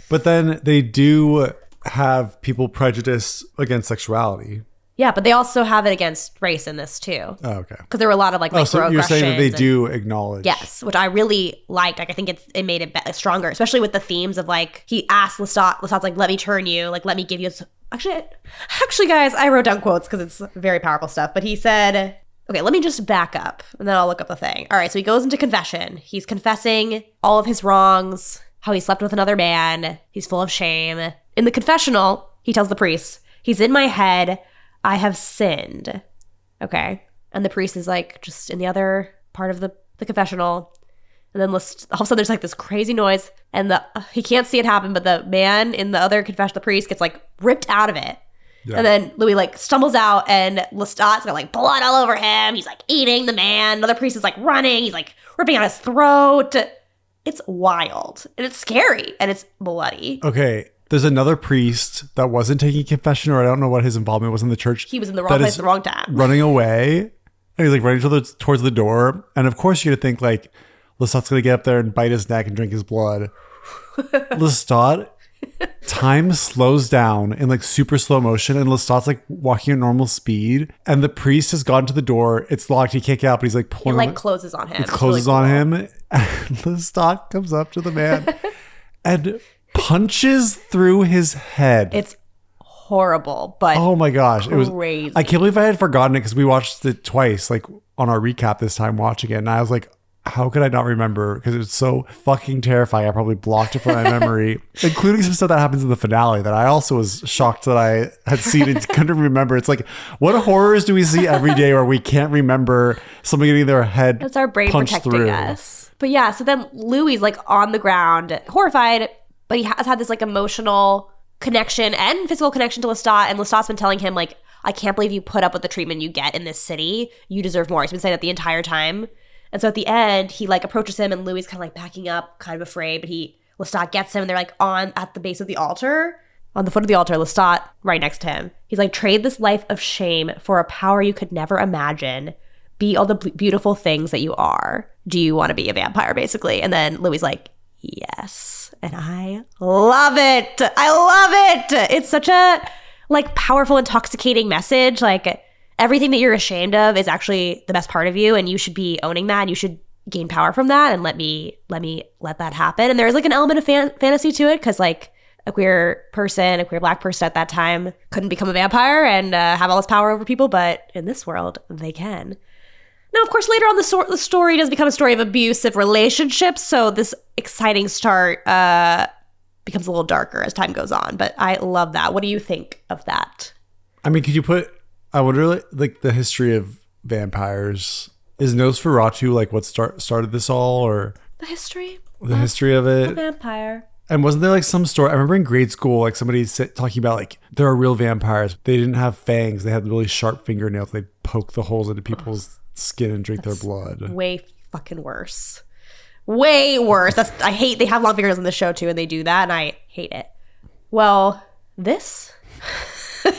But then they do have people prejudice against sexuality. Yeah, but they also have it against race in this too. Oh, okay. Because there were a lot of like microaggressions. So you're saying that they do acknowledge. Yes, which I really liked. Like I think it made it stronger, especially with the themes of like he asked Lestat. Lestat's like, "Let me turn you. Like, let me give you." Actually, guys, I wrote down quotes because it's very powerful stuff. But he said, "Okay, let me just back up, and then I'll look up the thing." All right, so he goes into confession. He's confessing all of his wrongs, how he slept with another man. He's full of shame. In the confessional, he tells the priest, "He's in my head. I have sinned." Okay. And the priest is like just in the other part of the confessional. And then all of a sudden there's like this crazy noise and he can't see it happen, but the man in the other confession, the priest, gets like ripped out of it. Yeah. And then Louis like stumbles out and Lestat's got like blood all over him. He's like eating the man. Another priest is like running. He's like ripping out his throat. It's wild and it's scary and it's bloody. Okay. There's another priest that wasn't taking confession, or I don't know what his involvement was in the church. He was in the wrong place at the wrong time. Running away. And he's like running towards the door. And of course you're going to think like Lestat's going to get up there and bite his neck and drink his blood. Lestat, time slows down in like super slow motion. And Lestat's like walking at normal speed. And the priest has gone to the door. It's locked. He can't get out, but he's like pulling it. Like closes on him. It closes on him. And Lestat comes up to the man and punches through his head. It's horrible, but oh my gosh, crazy. It was. I can't believe I had forgotten it because we watched it twice, like on our recap this time watching it, and I was like, how could I not remember? Because it was so fucking terrifying. I probably blocked it from my memory, including some stuff that happens in the finale that I also was shocked that I had seen and couldn't remember. It's like, what horrors do we see every day where we can't remember somebody getting their head That's our brain punched protecting through. Us. But yeah, so then Louis like on the ground, horrified. But he has had this like emotional connection and physical connection to Lestat. And Lestat's been telling him like, I can't believe you put up with the treatment you get in this city. You deserve more. He's been saying that the entire time. And so at the end, he like approaches him and Louis is kind of like backing up, kind of afraid. But Lestat gets him and they're like at the base of the altar. On the foot of the altar, Lestat right next to him. He's like, trade this life of shame for a power you could never imagine. Be all the beautiful things that you are. Do you want to be a vampire, basically? And then Louis like, yes. And I love it. I love it. It's such a like powerful, intoxicating message. Like everything that you're ashamed of is actually the best part of you. And you should be owning that. And you should gain power from that. And let that happen. And there's like an element of fantasy to it. Cause like a queer black person at that time couldn't become a vampire and have all this power over people. But in this world, they can. Now, of course, later on, the story does become a story of abusive relationships. So this exciting start becomes a little darker as time goes on. But I love that. What do you think of that? I mean, I wonder, like, the history of vampires. Is Nosferatu, like, what started this all? Or the history of it? A vampire. And wasn't there, like, some story? I remember in grade school, like, somebody talking about, like, there are real vampires. They didn't have fangs. They had really sharp fingernails. They'd poke the holes into people's skin and drink their blood. Way fucking worse. Way worse. I hate, they have long fingernails in the show too, and they do that, and I hate it. Well, this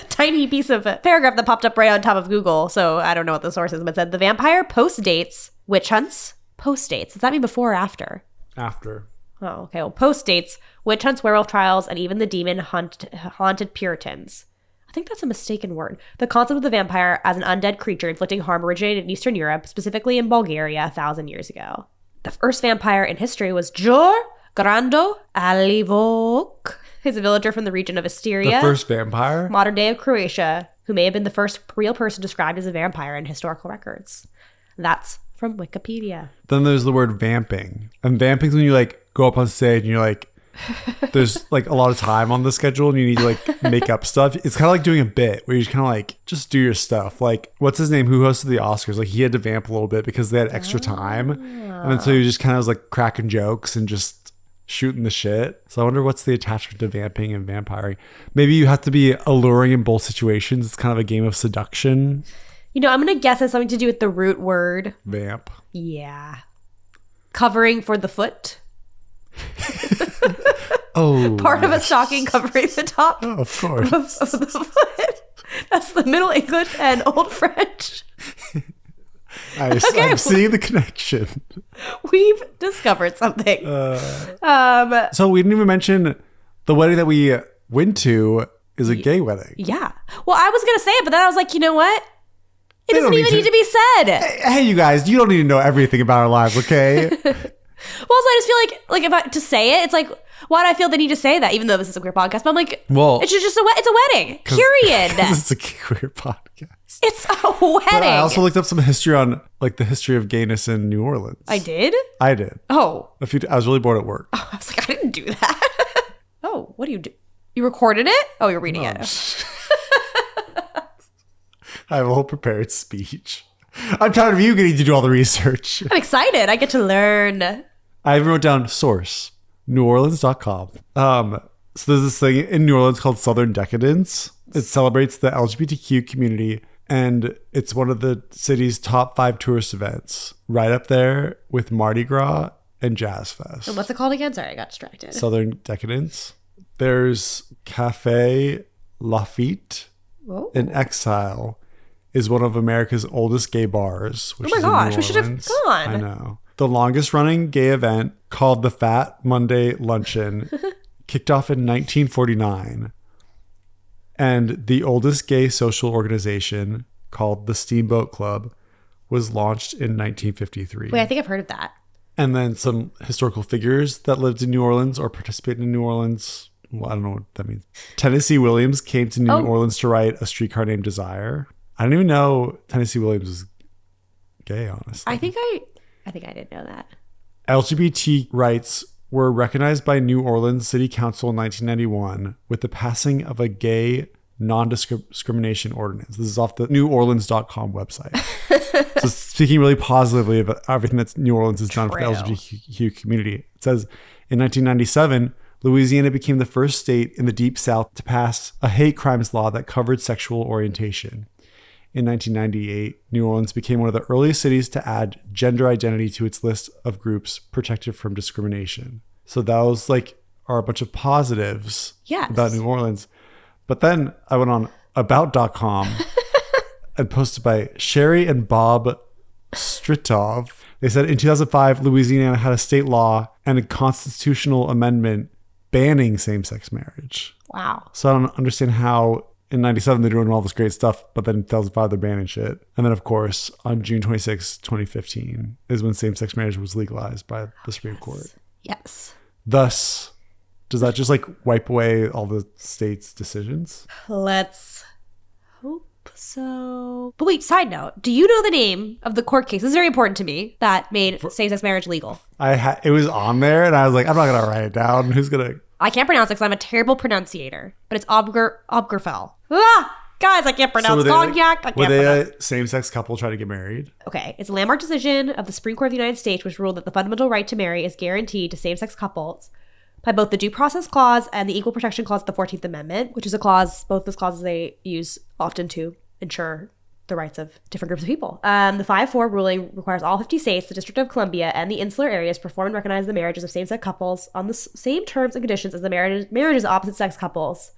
tiny piece of paragraph that popped up right on top of Google, so I don't know what the source is, but it said the vampire post-dates witch hunts. Post-dates. Does that mean before or after? After. Oh, okay. Well, post-dates, witch hunts, werewolf trials, and even the demon haunted Puritans. I think that's a mistaken word. The concept of the vampire as an undead creature inflicting harm originated in Eastern Europe, specifically in Bulgaria 1,000 years ago. The first vampire in history was Jor Grando Alivok. He's a villager from the region of Isteria. The first vampire? Modern day of Croatia, who may have been the first real person described as a vampire in historical records. That's from Wikipedia. Then there's the word vamping. And vamping's when you like go up on stage and you're like, there's like a lot of time on the schedule and you need to like make up stuff. It's kind of like doing a bit where you kind of like just do your stuff. Like what's his name who hosted the Oscars? Like he had to vamp a little bit because they had extra time. And then so he just kind of was like cracking jokes and just shooting the shit. So I wonder what's the attachment to vamping and vampiring. Maybe you have to be alluring in both situations. It's kind of a game of seduction. You know, I'm going to guess it's something to do with the root word. Vamp. Yeah. Covering for the foot. Oh. Part of a stocking covering the top Oh, of course. of the foot. That's the Middle English and Old French. I'm seeing the connection. We've discovered something. So we didn't even mention the wedding that we went to is a gay wedding. Yeah. Well, I was going to say it, but then I was like, you know what? It They doesn't don't even need need to be said. Hey, you guys, you don't need to know everything about our lives, okay? Well, so I just feel like if to say it, it's like, why do I feel the need to say that? Even though this is a queer podcast, but I'm like, Well, it's just it's a wedding. Period. This is a queer podcast. It's a wedding. But I also looked up some history on like the history of gayness in New Orleans. I did? I did. Oh. I was really bored at work. I was like, I didn't do that. Oh, what do you do? You recorded it? Oh, you're reading it. I have a whole prepared speech. I'm tired of you getting to do all the research. I'm excited. I get to learn. I even wrote down source, neworleans.com. So there's this thing in New Orleans called Southern Decadence. It celebrates the LGBTQ community, and it's one of the city's top 5 tourist events, right up there with Mardi Gras and Jazz Fest. And what's it called again? Sorry, I got distracted. Southern Decadence. There's Café Lafitte in Exile. Is one of America's oldest gay bars. Which oh my gosh, we should have gone. I know. The longest running gay event, called the Fat Monday Luncheon, kicked off in 1949. And the oldest gay social organization, called the Steamboat Club, was launched in 1953. Wait, I think I've heard of that. And then some historical figures that lived in New Orleans or participated in New Orleans. Well, I don't know what that means. Tennessee Williams came to New Orleans to write A Streetcar Named Desire. I didn't even know Tennessee Williams was gay, honestly. I think I didn't know that. LGBT rights were recognized by New Orleans City Council in 1991 with the passing of a gay non-discrimination ordinance. This is off the neworleans.com website. So speaking really positively about everything that New Orleans has done for the LGBTQ community. It says, in 1997, Louisiana became the first state in the Deep South to pass a hate crimes law that covered sexual orientation. In 1998, New Orleans became one of the earliest cities to add gender identity to its list of groups protected from discrimination. So those are a bunch of positives about New Orleans. But then I went on about.com and posted by Sherry and Bob Stritov. They said in 2005, Louisiana had a state law and a constitutional amendment banning same-sex marriage. Wow. So I don't understand how in 97 they're doing all this great stuff, but then in 2005 they're banning shit. And then of course on June 26, 2015 is when same-sex marriage was legalized by the Supreme Court. Yes. Thus, does that just wipe away all the states' decisions? Let's hope so. But wait, side note, do you know the name of the court case? This is very important to me that made same-sex marriage legal. It was on there and I was like, I'm not going to write it down. Who's going to... I can't pronounce it because I'm a terrible pronunciator, but it's Obgerfell. Guys, I can't pronounce cognac. Were they a same-sex couple trying to get married? Okay, it's a landmark decision of the Supreme Court of the United States which ruled that the fundamental right to marry is guaranteed to same-sex couples by both the Due Process Clause and the Equal Protection Clause of the 14th Amendment, which is a clause, both those clauses they use often to ensure the rights of different groups of people. The 5-4 ruling requires all 50 states, the District of Columbia, and the insular areas perform and recognize the marriages of same-sex couples on the same terms and conditions as the marriages of opposite-sex couples,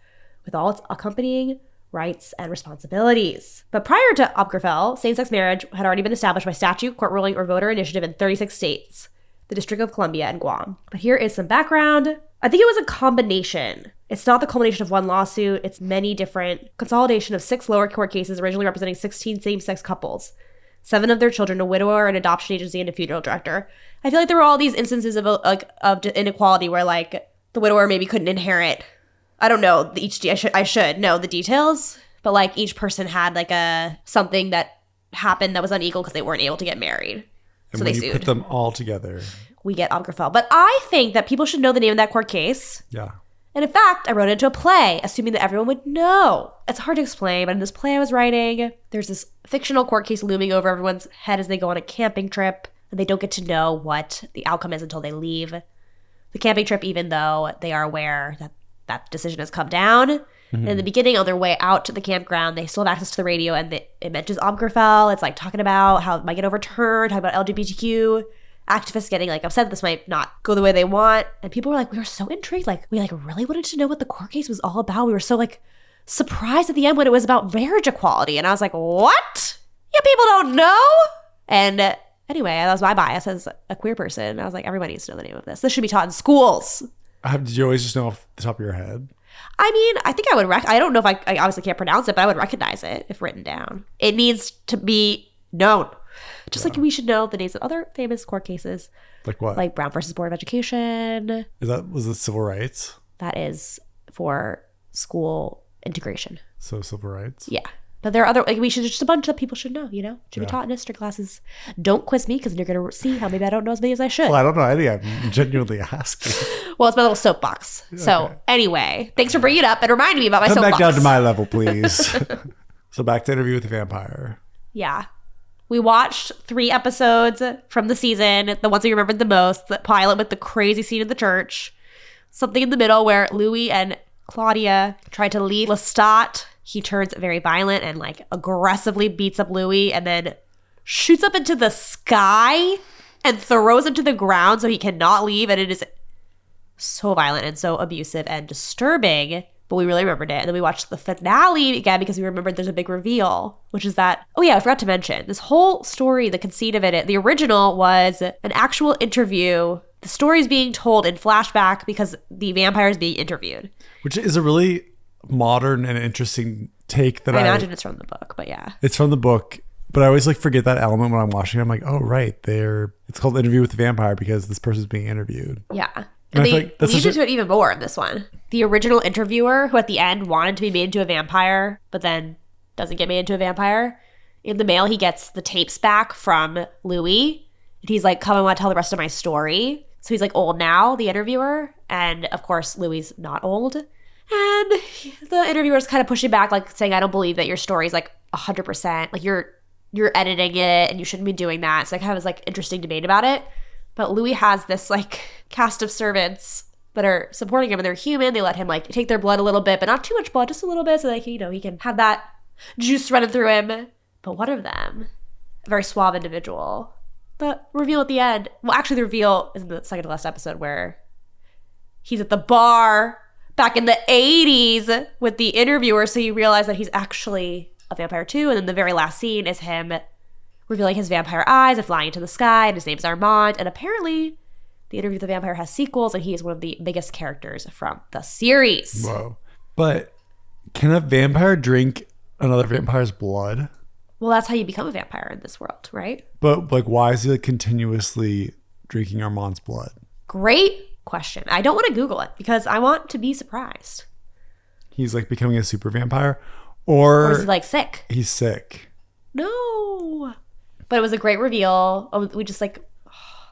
with all its accompanying rights and responsibilities. But prior to Obgerfell, same-sex marriage had already been established by statute, court ruling, or voter initiative in 36 states, the District of Columbia, and Guam. But here is some background. I think it was a combination. It's not the culmination of one lawsuit. It's many different consolidation of 6 lower court cases originally representing 16 same-sex couples, 7 of their children, a widower, an adoption agency, and a funeral director. I feel like there were all these instances of inequality where the widower maybe couldn't inherit. I don't know I should know the details, but each person had something that happened that was unequal because they weren't able to get married. And so when they you sued. put them all together, we get Obergefell. But I think that people should know the name of that court case. Yeah. And in fact, I wrote it into a play, assuming that everyone would know. It's hard to explain, but in this play I was writing, there's this fictional court case looming over everyone's head as they go on a camping trip, and they don't get to know what the outcome is until they leave the camping trip, even though they are aware that that decision has come down. Mm-hmm. And in the beginning, on their way out to the campground, they still have access to the radio, and it mentions Obergefell. It's like talking about how it might get overturned, talking about LGBTQ activists getting like upset that this might not go the way they want. And people were like, we were so intrigued. Like, we like really wanted to know what the court case was all about. We were so like surprised at the end when it was about marriage equality. And I was like, what? You people don't know? And anyway, that was my bias as a queer person. I was like, everybody needs to know the name of this. This should be taught in schools. Did you always just know off the top of your head? I mean, I think I would I don't know if I obviously can't pronounce it, but I would recognize it if written down. It needs to be known. Just like we should know the names of other famous court cases. Like what? Like Brown versus Board of Education. Was it civil rights? That is for school integration. So civil rights? Yeah. But there are other, like, we should, just a bunch that people should know, you know? Should be taught in history classes. Don't quiz me, because you're going to see how maybe I don't know as many as I should. Well, I don't know any. I'm genuinely asking. Well, it's my little soapbox. Okay. So anyway, thanks for bringing it up and reminding me about my soapbox. Come back down to my level, please. So back to Interview with the Vampire. Yeah. We watched 3 episodes from the season, the ones we remembered the most, the pilot with the crazy scene in the church, something in the middle where Louis and Claudia tried to leave Lestat. He turns very violent and like aggressively beats up Louis and then shoots up into the sky and throws him to the ground so he cannot leave. And it is so violent and so abusive and disturbing. But we really remembered it. And then we watched the finale again because we remembered there's a big reveal, which is that, oh yeah, I forgot to mention, this whole story, the conceit of it, the original was an actual interview. The story is being told in flashback because the vampire is being interviewed. Which is a really Modern and interesting take that I imagine it's from the book, but yeah. It's from the book, but I always like forget that element when I'm watching it. I'm like, oh, right. It's called Interview with the Vampire because this person's being interviewed. Yeah. And they lead into it even more in this one. The original interviewer, who at the end wanted to be made into a vampire, but then doesn't get made into a vampire. In the mail, he gets the tapes back from Louis. And he's like, come, I want to tell the rest of my story. So he's like old now, the interviewer. And of course, Louis not old. And the interviewer's kind of pushing back, like saying, I don't believe that your story's like 100%. Like you're editing it and you shouldn't be doing that. So I kind of was like interesting debate about it. But Louis has this like cast of servants that are supporting him and they're human. They let him like take their blood a little bit, but not too much blood, just a little bit so that he can have that juice running through him. But one of them, a very suave individual, the reveal at the end, well actually the reveal is in the second to last episode where he's at the bar back in the 80s with the interviewer, so you realize that he's actually a vampire too. And then the very last scene is him revealing his vampire eyes and flying into the sky, and his name's Armand. And apparently the Interview with the Vampire has sequels, and he is one of the biggest characters from the series. Whoa. But can a vampire drink another vampire's blood? Well, that's how you become a vampire in this world, right? But like, why is he like continuously drinking Armand's blood? Great question. I don't want to Google it because I want to be surprised. He's like becoming a super vampire, or is he like sick? He's sick. No, but it was a great reveal. We just like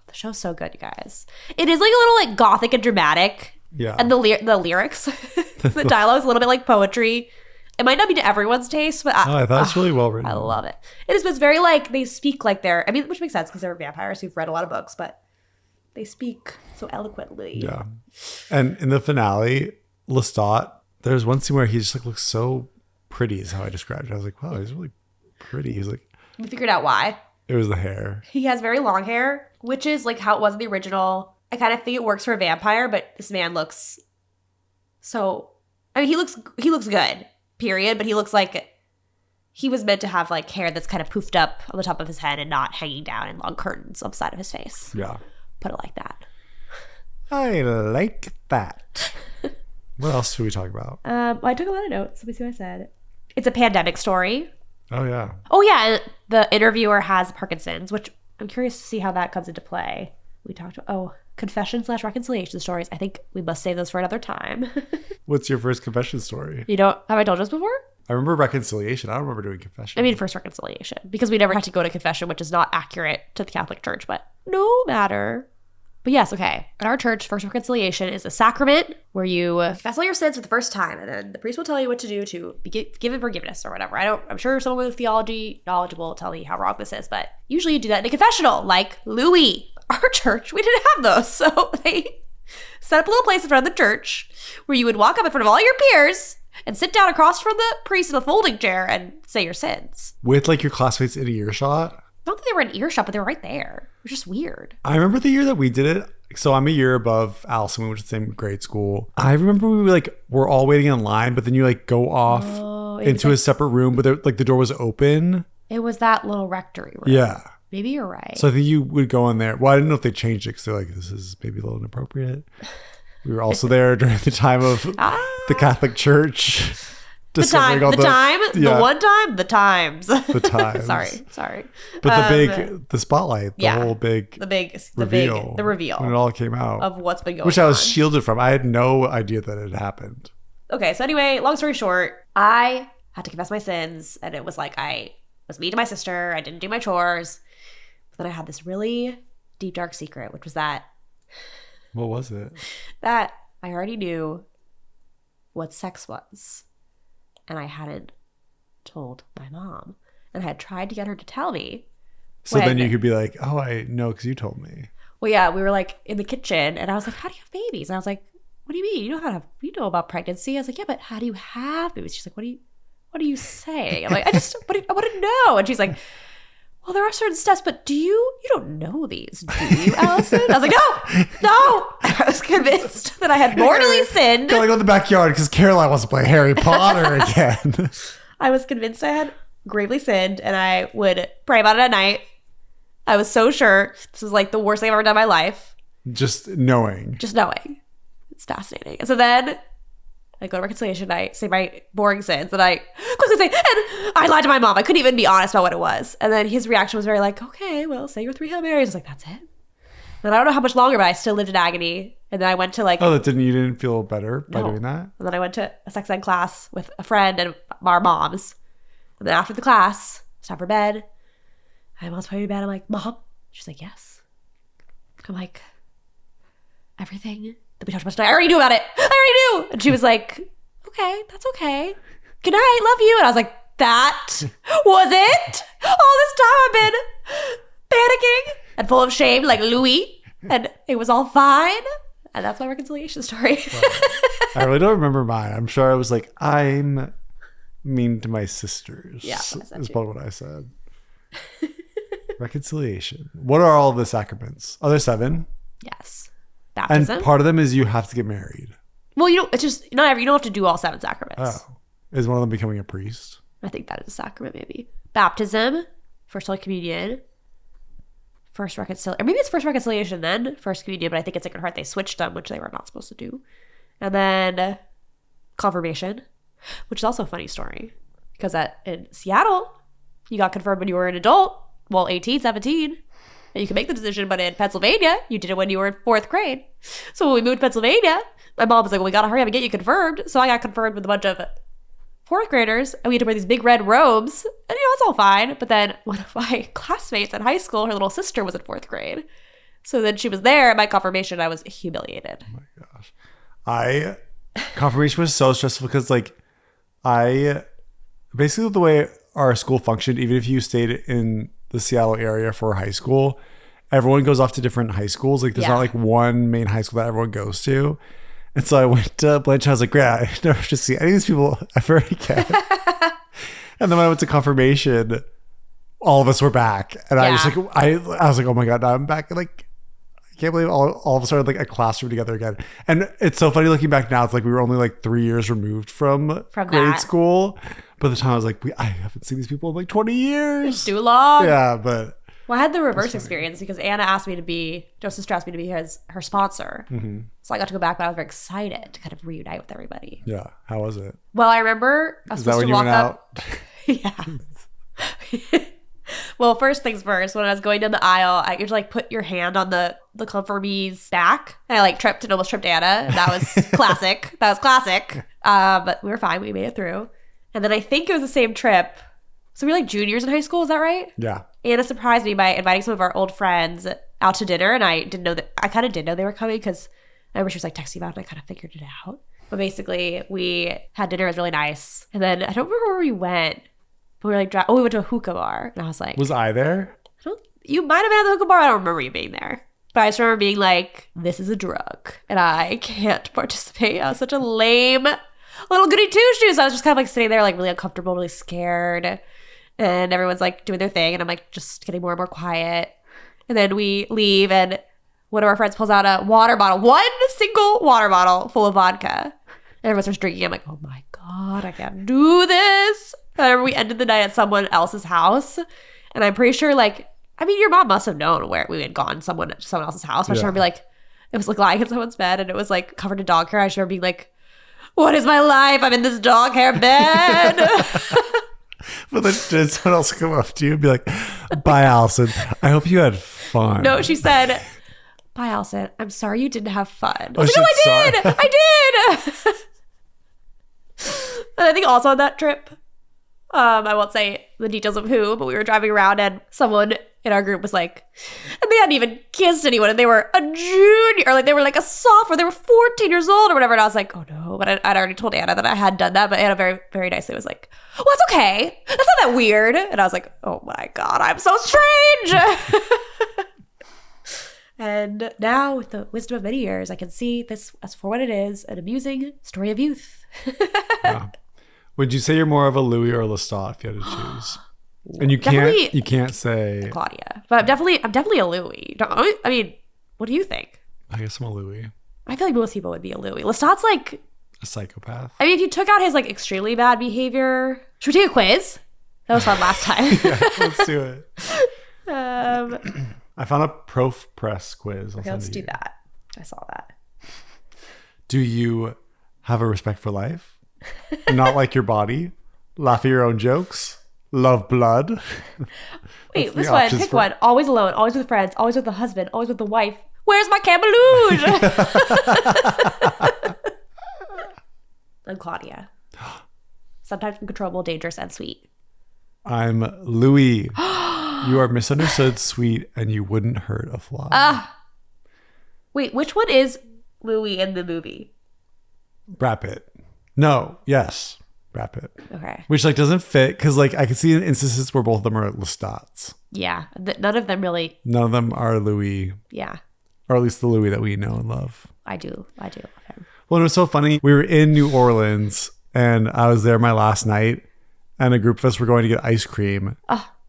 the show's so good, you guys. It is like a little like gothic and dramatic. Yeah, and the lyrics, the dialogue is a little bit like poetry. It might not be to everyone's taste, but I thought it's really well written. I love it. It's very like they speak like they're. I mean, which makes sense because they're vampires who've read a lot of books, but they speak so eloquently. Yeah. And in the finale, Lestat, there's one scene where he just like looks so pretty is how I described it. I was like, wow, he's really pretty. He's like, we figured out why. It was the hair. He has very long hair, which is like how it was in the original. I kind of think it works for a vampire, but this man looks so, I mean, he looks good, period. But he looks like he was meant to have like hair that's kind of poofed up on the top of his head and not hanging down in long curtains on the side of his face. Yeah. Put it like that. I like that. What else should we talk about? Well, I took a lot of notes. Let me see what I said. It's a pandemic story. Oh, yeah. Oh, yeah. The interviewer has Parkinson's, which I'm curious to see how that comes into play. We talked about, confession/reconciliation stories. I think we must save those for another time. What's your first confession story? Have I told you this before? I remember reconciliation. I don't remember doing confession. I mean, first reconciliation, because we never had to go to confession, which is not accurate to the Catholic Church, but no matter. But yes, okay. At our church, First Reconciliation is a sacrament where you confess all your sins for the first time, and then the priest will tell you what to do to be given forgiveness or whatever. I'm sure someone with theology knowledge will tell me how wrong this is, but usually you do that in a confessional, like Louis. Our church, we didn't have those, so they set up a little place in front of the church where you would walk up in front of all your peers and sit down across from the priest in a folding chair and say your sins. With like your classmates in a earshot? Not that they were in earshot, but they were right there. It was just weird. I remember the year that we did it. So I'm a year above Allison. We went to the same grade school. I remember we were all waiting in line, but then you like go off into a separate room, but the door was open. It was that little rectory room. Yeah. Maybe you're right. So I think you would go in there. Well, I didn't know if they changed it because they're like, this is maybe a little inappropriate. We were also there during the time of the Catholic Church. The times. The times. Sorry. But the spotlight, whole big reveal. The reveal. When it all came out. Of what's been going on. Which I was shielded from. I had no idea that it happened. Okay, so anyway, long story short, I had to confess my sins, and it was like I was mean to my sister. I didn't do my chores. But then I had this really deep, dark secret, which was that... What was it? That I already knew what sex was. And I hadn't told my mom. And I had tried to get her to tell me. So then you could be like, oh, I know because you told me. Well, yeah, we were like in the kitchen and I was like, how do you have babies? And I was like, what do you mean? You know about pregnancy? I was like, yeah, but how do you have babies? She's like, what do you say? I'm like, I want to know. And she's like, well, there are certain steps, but you don't know these, do you, Allison? I was like, no. I was convinced that I had mortally sinned. Going in the backyard because Caroline wants to play Harry Potter again. I was convinced I had gravely sinned, and I would pray about it at night. I was so sure this was like the worst thing I've ever done in my life. Just knowing. It's fascinating. And so then I go to reconciliation, I say my boring sins, and I quickly say, and I lied to my mom. I couldn't even be honest about what it was. And then his reaction was very like, okay, well, say your 3 Hail Marys. I was like, that's it? And I don't know how much longer, but I still lived in agony. And then I went to like... Oh, you didn't feel better by doing that? And then I went to a sex ed class with a friend and our moms. And then after the class, it's time for bed. My mom's putting me to bed. I'm like, Mom? She's like, yes. I'm like, everything that we talked about tonight, I already knew about it. I already knew. And she was like, okay, that's okay. Good night, love you. And I was like, that was it? All this time I've been panicking and full of shame like Louis. And it was all fine. And that's my reconciliation story. I really don't remember mine. I'm sure I was like, I'm mean to my sisters. Yeah, is probably what I said. Reconciliation. What are all the sacraments? Are there 7? Yes. Baptism. And part of them is you have to get married. Well, it's just not every. You don't have to do all 7 sacraments. Oh, is one of them becoming a priest? I think that is a sacrament, maybe. Baptism, First Holy Communion, First Reconciliation. Or maybe it's First Reconciliation, then First Communion, but I think it's Sacred Heart. They switched them, which they were not supposed to do. And then confirmation, which is also a funny story. Because in Seattle, you got confirmed when you were an adult. Well, 18, 17. And you can make the decision, but in Pennsylvania, you did it when you were in 4th grade. So when we moved to Pennsylvania, my mom was like, well, we got to hurry up and get you confirmed. So I got confirmed with a bunch of 4th graders, and we had to wear these big red robes. And, it's all fine. But then one of my classmates in high school, her little sister was in 4th grade. So then she was there at my confirmation. I was humiliated. Oh, my gosh. Confirmation was so stressful because, basically the way our school functioned, even if you stayed in the Seattle area for high school, everyone goes off to different hye schools. Like, there's not one main high school that everyone goes to. And so I went to Blanche. I was like, great, I never have to see any of these people ever again. And then when I went to confirmation, all of us were back. And I was like, oh my God, now I'm back. I can't believe all of us are in a classroom together again. And it's so funny looking back now. It's like we were only 3 years removed from grade school. But at the time I was like, I haven't seen these people in 20 years. It's too long. Yeah, but... Well, I had the reverse experience because Joe's sister asked me to be her sponsor. Mm-hmm. So I got to go back, but I was very excited to kind of reunite with everybody. Yeah. How was it? Well, I remember I was supposed to walk up. Yeah. Well, first things first, when I was going down the aisle, I usually put your hand on the confirmee's back. And I tripped and almost tripped Anna. And that was classic. But we were fine. We made it through. And then I think it was the same trip. So we were juniors in high school. Is that right? Yeah. Anna surprised me by inviting some of our old friends out to dinner, and I kind of did know they were coming because I remember she was like texting about it, and I kind of figured it out. But basically, we had dinner. It was really nice. And then I don't remember where we went. But we were like, we went to a hookah bar. And I was like, Was I there? You might have been at the hookah bar. I don't remember you being there. But I just remember being like, this is a drug. And I can't participate. I was such a lame little goody two-shoes. I was just kind of like sitting there like really uncomfortable, really scared. And everyone's like doing their thing. And I'm like just getting more and more quiet. And then we leave and one of our friends pulls out a water bottle, one single water bottle full of vodka. And everyone starts drinking. I'm like, oh my God, I can't do this. I remember we ended the night at someone else's house. And I'm pretty sure your mom must have known where we had gone to someone else's house. I just remember it was like lying in someone's bed and it was like covered in dog hair. I just remember being like, what is my life? I'm in this dog hair bed. But then did someone else come up to you and be like, bye, Allison. I hope you had fun. No, she said, bye, Allison. I'm sorry you didn't have fun. I Oh, was like, no, I did. I did. And I think also on that trip, I won't say the details of who, but we were driving around and someone in our group was like, and they hadn't even kissed anyone and they were a junior, or like they were like a sophomore, they were 14 years old or whatever. And I was like, oh no. But I'd already told Anna that I had done that, but Anna very, very nicely was like, well, it's okay. That's not that weird. And I was like, oh my God, I'm so strange. And now with the wisdom of many years, I can see this as for what it is, an amusing story of youth. Yeah. Would you say you're more of a Louis or a Lestat if you had to choose? And you can't say Claudia, but I'm definitely a Louis. What do you think? I guess I'm a Louis. I feel like most people would be a Louis. Lestat's like A psychopath. I mean, if you took out his like extremely bad behavior, should we take a quiz? That was fun last time. Yeah, let's do it. I found a Prof Press quiz. Okay, let's do that. I saw that. Do you have a respect for life? Not like your body? Laugh at your own jokes? Love blood? Wait, this one. Pick one. Always alone. Always with friends. Always with the husband. Always with the wife. Where's my Camoulouge? I'm Claudia. Sometimes uncontrollable, dangerous, and sweet. I'm Louis. You are misunderstood, sweet, and you wouldn't hurt a fly. Wait, which one is Louis in the movie? Brad Pitt. No, yes. Brad Pitt. Okay. Which like doesn't fit because like I can see instances where both of them are Lestats. Yeah. None of them really. None of them are Louis. Yeah. Or at least the Louis that we know and love. I do love him. Well, it was so funny. We were in New Orleans and I was there my last night and a group of us were going to get ice cream.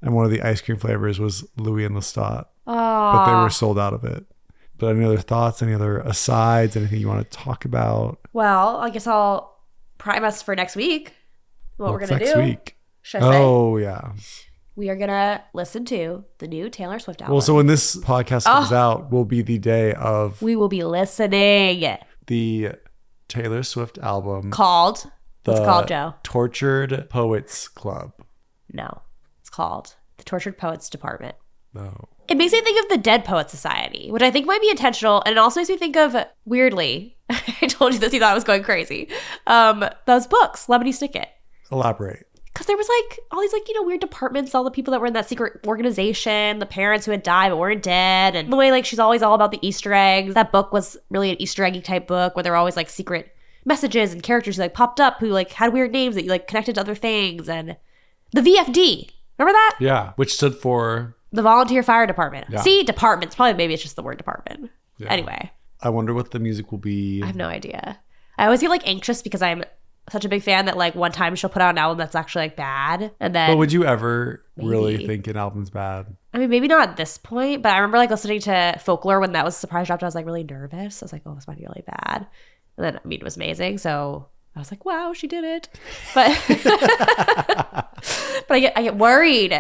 And one of the ice cream flavors was Louis and Lestat. But they were sold out of it. But any other thoughts, any other asides, anything you want to talk about? Well, I guess I'll prime us for next week. What we're going to do. Next week? Should I say? Oh, yeah. We are going to listen to the new Taylor Swift album. Well, so when this podcast comes out, will be the day of we will be listening. The Taylor Swift album. Called? What's it called, Joe? Tortured Poets Club. No. It's called The Tortured Poets Department. No. It makes me think of the Dead Poets Society, which I think might be intentional. And it also makes me think of, weirdly, I told you this, you thought I was going crazy, those books, Lemony Snicket. Elaborate. Because there was like all these like, weird departments, all the people that were in that secret organization, the parents who had died but weren't dead. And the way like she's always all about the Easter eggs. That book was really an Easter eggy type book where there were always like secret messages and characters who like popped up who like had weird names that you like connected to other things. And the VFD. Remember that? Yeah. Which stood for? The Volunteer Fire Department. Yeah. See, departments. Probably maybe it's just the word department. Yeah. Anyway. I wonder what the music will be. I have no idea. I always get like anxious because I'm such a big fan that like one time she'll put out an album that's actually like bad. And then. But would you ever really think an album's bad? I mean, maybe not at this point, but I remember like listening to Folklore when that was surprise dropped. I was like really nervous. I was like, oh, this might be really bad. And then, I mean, it was amazing. So I was like, wow, she did it. But but I get worried.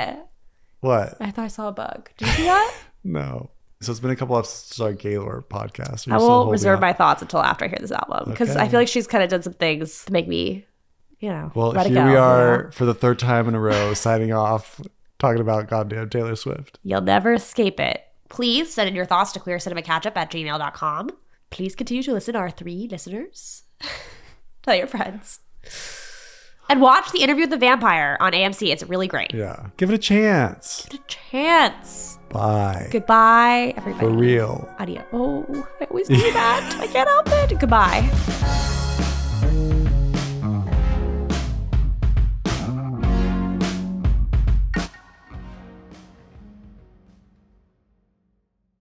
What? I thought I saw a bug. Did you see that? No. So it's been a couple episodes of our Gaylord podcast. I will reserve my thoughts until after I hear this album because Okay. I feel like she's kind of done some things to make me, Well, let it here go, we are for the third time in a row signing off, talking about goddamn Taylor Swift. You'll never escape it. Please send in your thoughts to queercinemacatchup@gmail.com. Please continue to listen to our 3 listeners. Tell your friends. And watch The Interview with the Vampire on AMC. It's really great. Yeah. Give it a chance. Give it a chance. Bye. Goodbye, everybody. For real. Adios. Oh, I always do that. I can't help it. Goodbye.